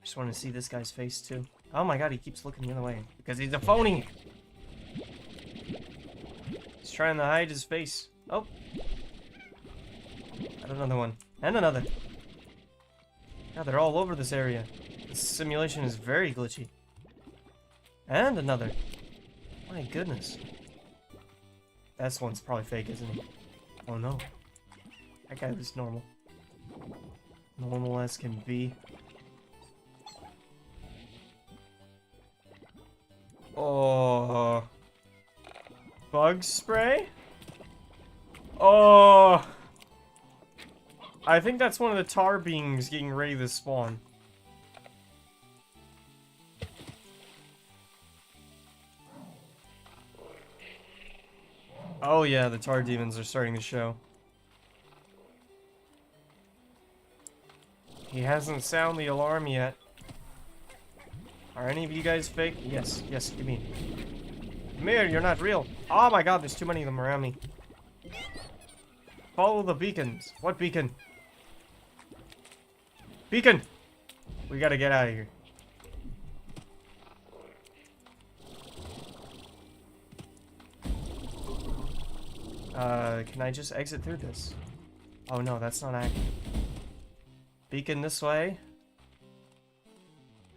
Just want to see this guy's face too. Oh my god, he keeps looking the other way because he's a phony. He's trying to hide his face. Oh, got another one and another. God, they're all over this area. This simulation is very glitchy. And another. My goodness. This one's probably fake, isn't he? Oh no. That guy was normal. Normal as can be. Oh. Bug spray? Oh. I think that's one of the tar beings getting ready to spawn. Oh yeah, the tar demons are starting to show. He hasn't sounded the alarm yet. Are any of you guys fake? Yes, yes, give me. Come here, you're not real. Oh my god, there's too many of them around me. Follow the beacons. What beacon? Beacon! We gotta get out of here. Can I just exit through this? Oh no, that's not active. Beacon this way.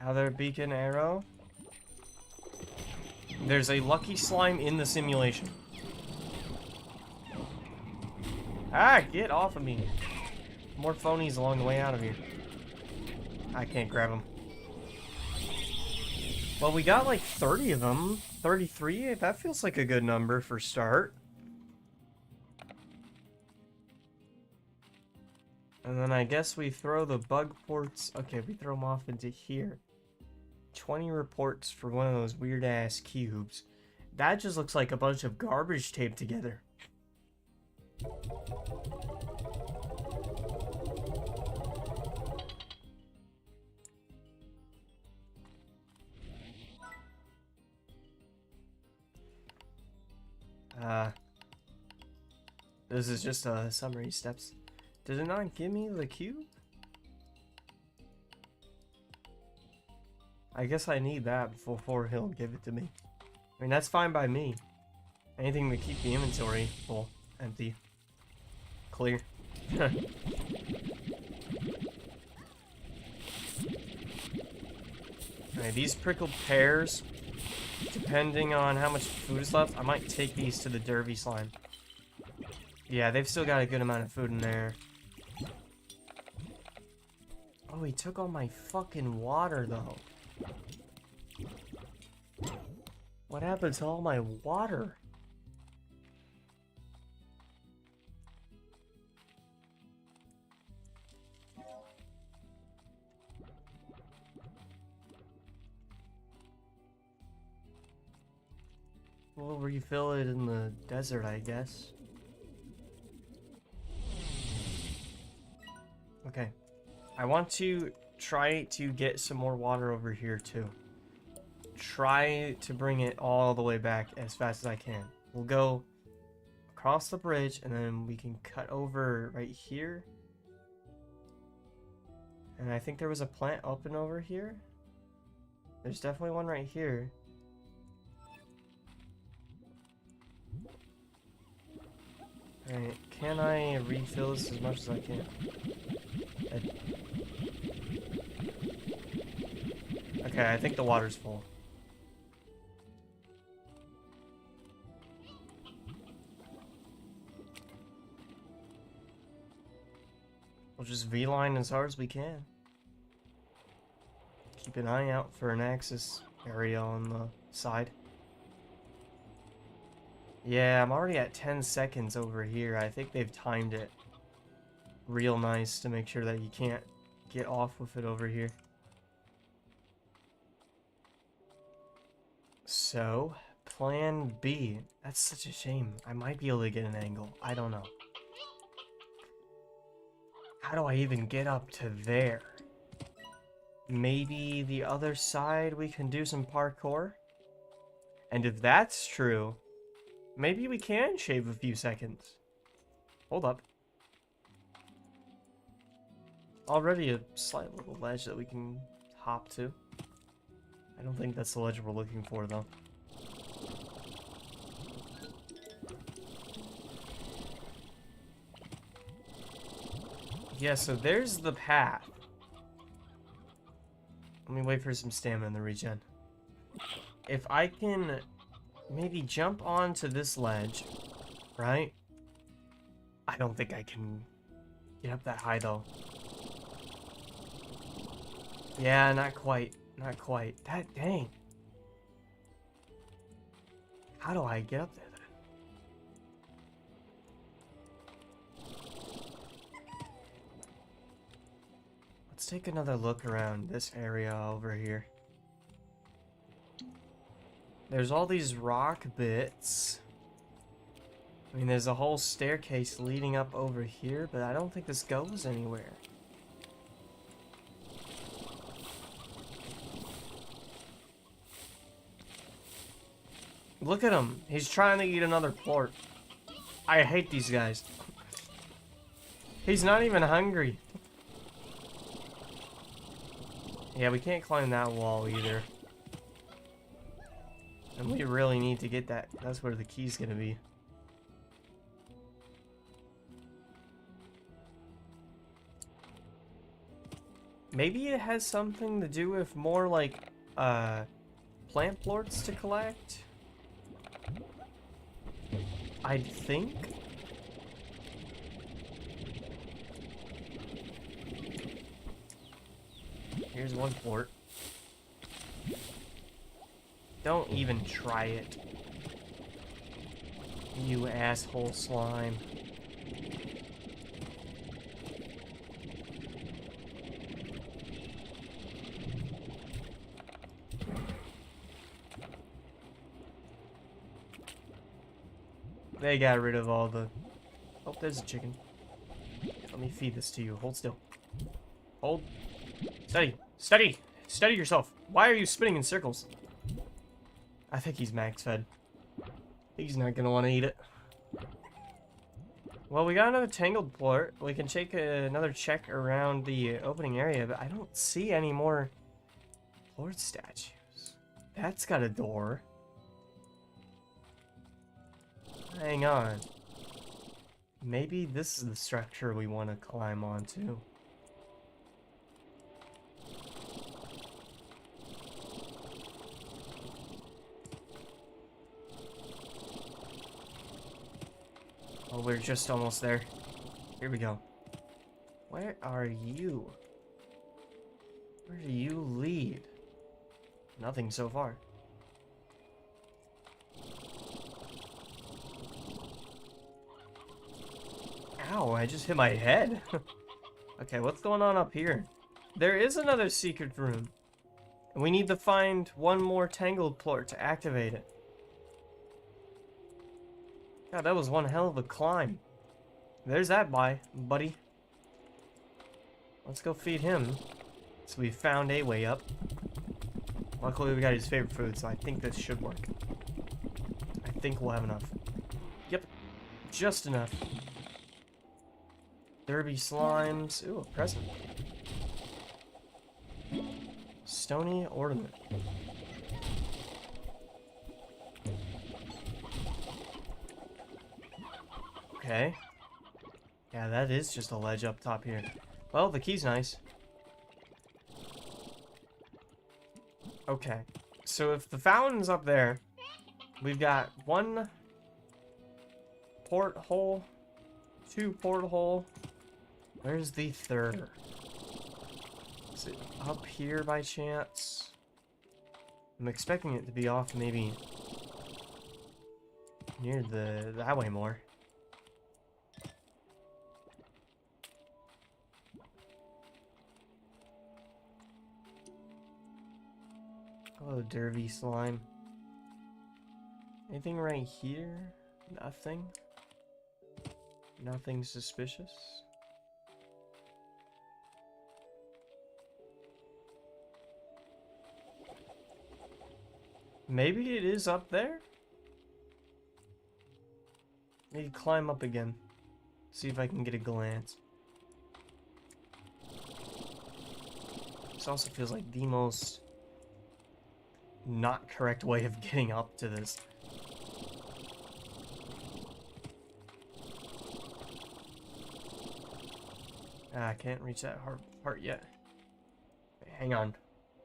Other beacon arrow. There's a lucky slime in the simulation. Ah, get off of me. More phonies along the way out of here. I can't grab them. Well, we got like 30 of them. 33? That feels like a good number for start. And then I guess we throw the bug ports. Okay, we throw them off into here. 20 reports for one of those weird ass cubes. That just looks like a bunch of garbage taped together. This is just summary steps. Did it not give me the cube? I guess I need that before he'll give it to me. I mean, that's fine by me. Anything to keep the inventory full, empty, clear. Alright, these prickled pears, depending on how much food is left, I might take these to the Derby slime. Yeah, they've still got a good amount of food in there. Oh, he took all my fucking water, though. What happened to all my water? We'll refill it in the desert, I guess. Okay. I want to try to get some more water over here, too. Try to bring it all the way back as fast as I can. We'll go across the bridge, and then we can cut over right here. And I think there was a plant up and over here. There's definitely one right here. Alright, can I refill this as much as I can? Okay, I think the water's full. We'll just V-line as hard as we can. Keep an eye out for an access area on the side. Yeah, I'm already at 10 seconds over here. I think they've timed it real nice to make sure that you can't get off with it over here. So, plan B. That's such a shame. I might be able to get an angle. I don't know. How do I even get up to there? Maybe the other side we can do some parkour? And if that's true, maybe we can shave a few seconds. Hold up. Already a slight little ledge that we can hop to. I don't think that's the ledge we're looking for, though. Yeah, so there's the path. Let me wait for some stamina in the regen. If I can maybe jump onto this ledge, right? I don't think I can get up that high, though. Yeah, not quite. Not quite. That dang. How do I get up there then? Let's take another look around this area over here. There's all these rock bits. I mean, there's a whole staircase leading up over here, but I don't think this goes anywhere. Look at him. He's trying to eat another plort. I hate these guys. He's not even hungry. Yeah, we can't climb that wall either. And we really need to get that. That's where the key's gonna be. Maybe it has something to do with more like plant plorts to collect. I think. Here's one plort. Don't even try it. You asshole slime. They got rid of all the... Oh, there's a chicken. Let me feed this to you. Hold still. Hold. Steady. Steady! Steady yourself. Why are you spinning in circles? I think he's max fed. He's not gonna want to eat it. Well, we got another tangled plort. We can take another check around the opening area, but I don't see any more plort statues. That's got a door. Hang on. Maybe this is the structure we want to climb onto. Oh, we're just almost there. Here we go. Where are you? Where do you lead? Nothing so far. Ow, I just hit my head. Okay, what's going on up here? There is another secret room. And we need to find one more tangled plort to activate it. God, that was one hell of a climb. There's that buddy. Let's go feed him. So we found a way up. Luckily we got his favorite food, so I think this should work. I think we'll have enough. Yep, just enough. Derby slimes. Ooh, a present. Stony ornament. Okay. Yeah, that is just a ledge up top here. Well, the key's nice. Okay. So if the fountain's up there, we've got one porthole, two porthole. Where's the third? Is it up here by chance? I'm expecting it to be off maybe near that way more. Hello, Derby slime. Anything right here? Nothing. Nothing suspicious. Maybe it is up there? Maybe climb up again. See if I can get a glance. This also feels like the most not correct way of getting up to this. I can't reach that hard part yet. Okay, hang on.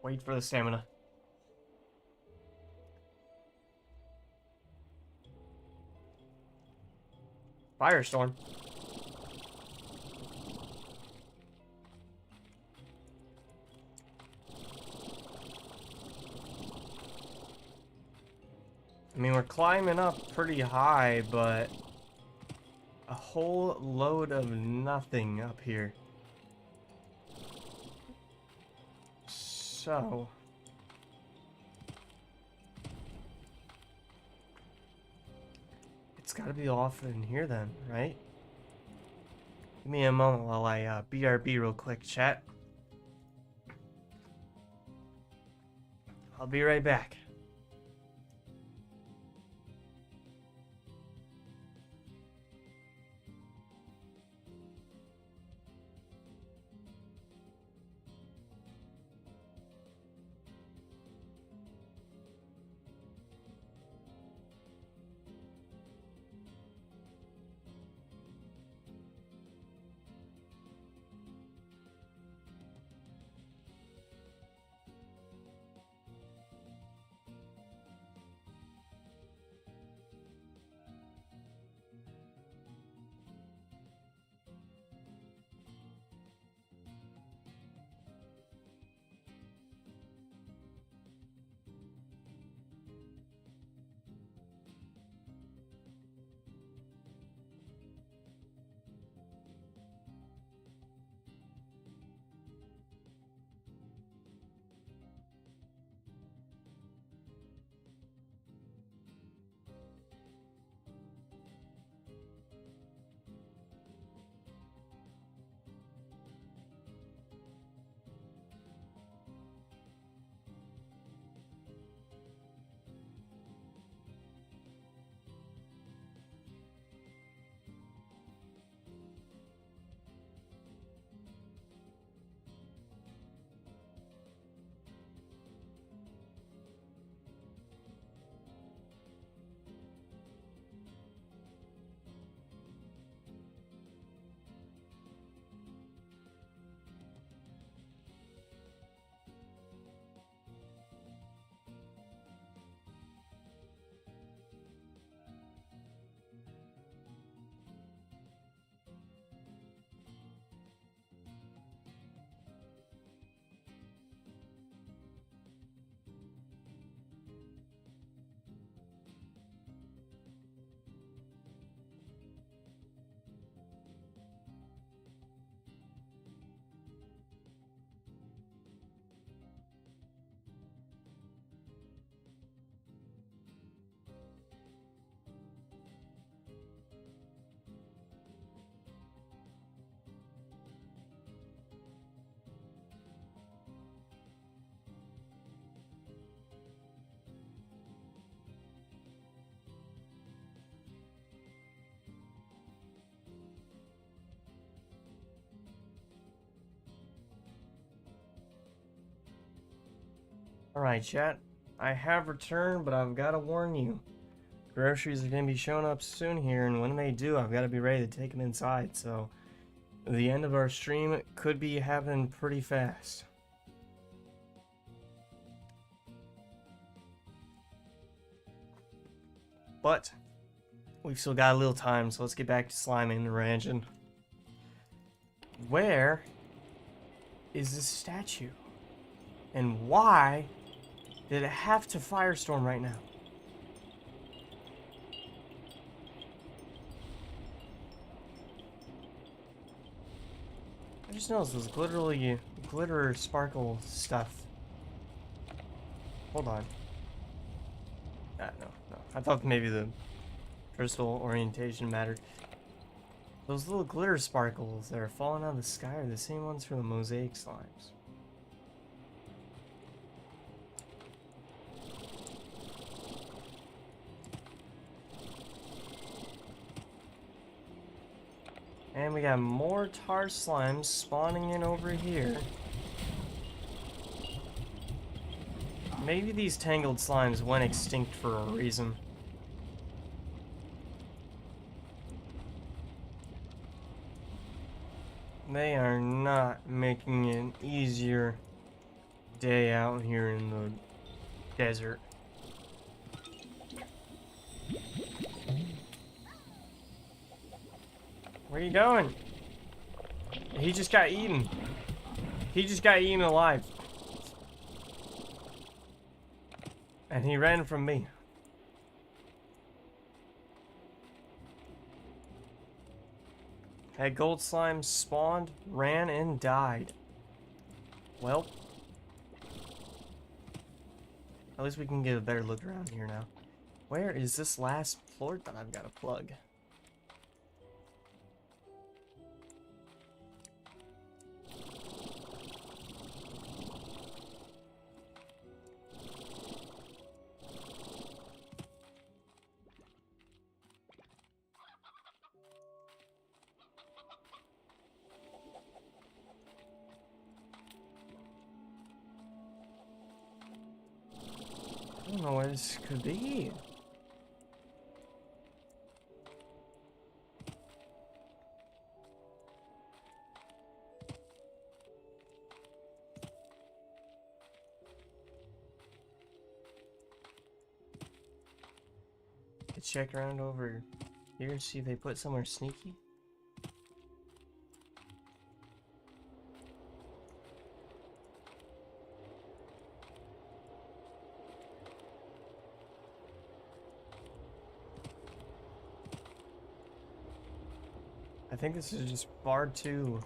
Wait for the stamina. Firestorm. I mean, we're climbing up pretty high, but a whole load of nothing up here. So it's gotta be off in here then, right? Give me a moment while I BRB real quick, chat. I'll be right back. Alright, chat. I have returned, but I've got to warn you. Groceries are going to be showing up soon here, and when they do, I've got to be ready to take them inside, so the end of our stream could be happening pretty fast. But we've still got a little time, so let's get back to sliming and ranching. Where is this statue? And why did it have to firestorm right now? I just noticed this literally glitter sparkle stuff. Hold on. No. I thought maybe the crystal orientation mattered. Those little glitter sparkles that are falling out of the sky are the same ones from the mosaic slimes. And we got more tar slimes spawning in over here. Maybe these tangled slimes went extinct for a reason. They are not making it an easier day out here in the desert. Where are you going? He just got eaten. He just got eaten alive. And he ran from me. Had gold slime spawned, ran, and died. Well, at least we can get a better look around here now. Where is this last plort that I've got to plug? I don't know where this could be. Could check around over here, see if they put somewhere sneaky. I think this is just far too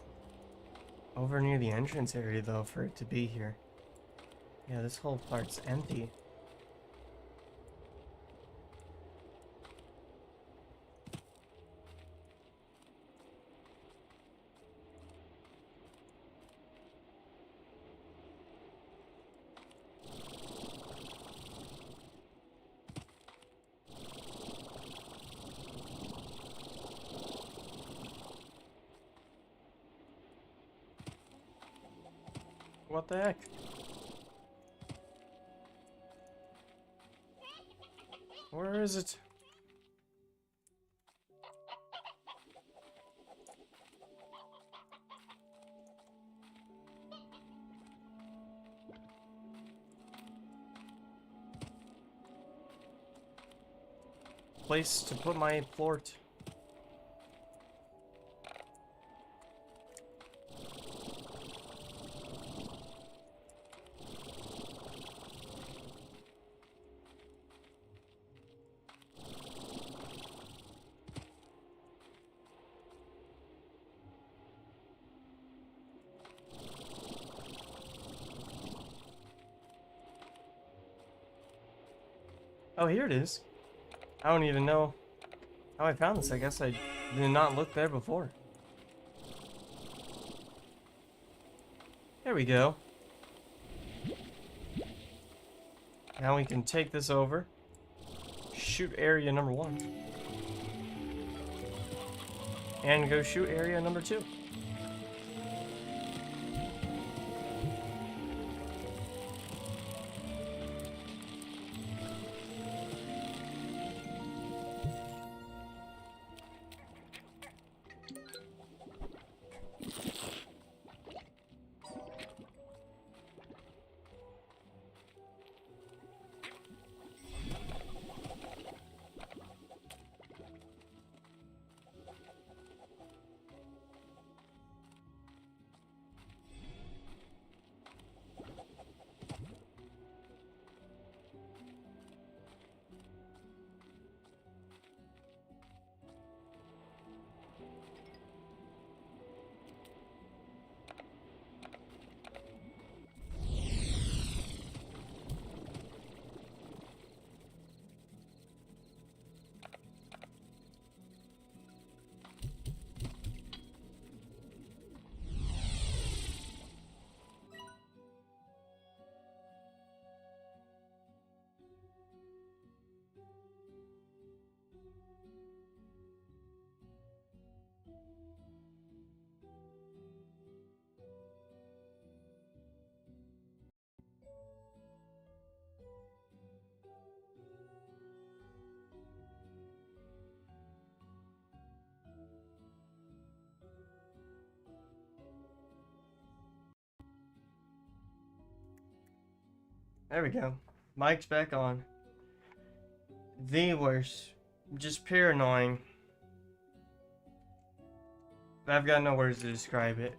over near the entrance area though for it to be here. Yeah, this whole part's empty. What the heck? Where is it? Place to put my plort. Oh, here it is. I don't even know how I found this. I guess I did not look there before. There we go. Now we can take this over. Shoot area number 1. And go shoot area number 2. There we go. Mic's back on. The worst. Just pure annoying. I've got no words to describe it.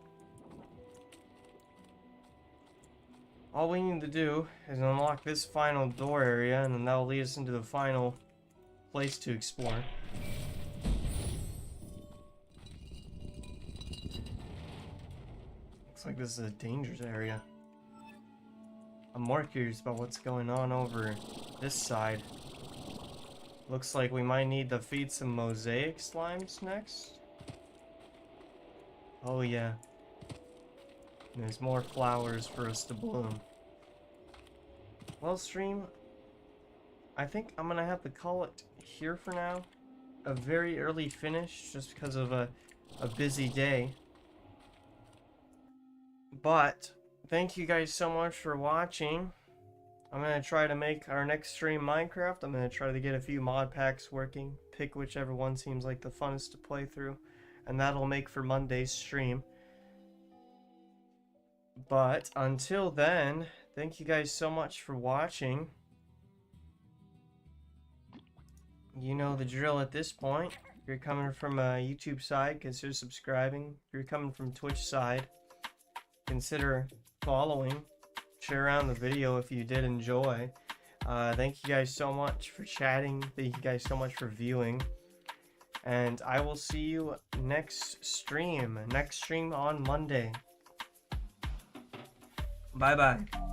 All we need to do is unlock this final door area, and then that'll lead us into the final place to explore. Looks like this is a dangerous area. I'm more curious about what's going on over this side. Looks like we might need to feed some mosaic slimes next. Oh yeah. And there's more flowers for us to bloom. Well, stream, I think I'm gonna have to call it here for now. A very early finish just because of a busy day. But thank you guys so much for watching. I'm gonna try to make our next stream Minecraft. I'm gonna try to get a few mod packs working, pick whichever one seems like the funnest to play through, and that'll make for Monday's stream. But until then, thank you guys so much for watching. You know the drill at this point. If you're coming from a YouTube side, consider subscribing. If you're coming from Twitch side, consider following. Share around the video if you did enjoy. Thank you guys so much for chatting. Thank you guys so much for viewing. And I will see you next stream on Monday. Bye bye.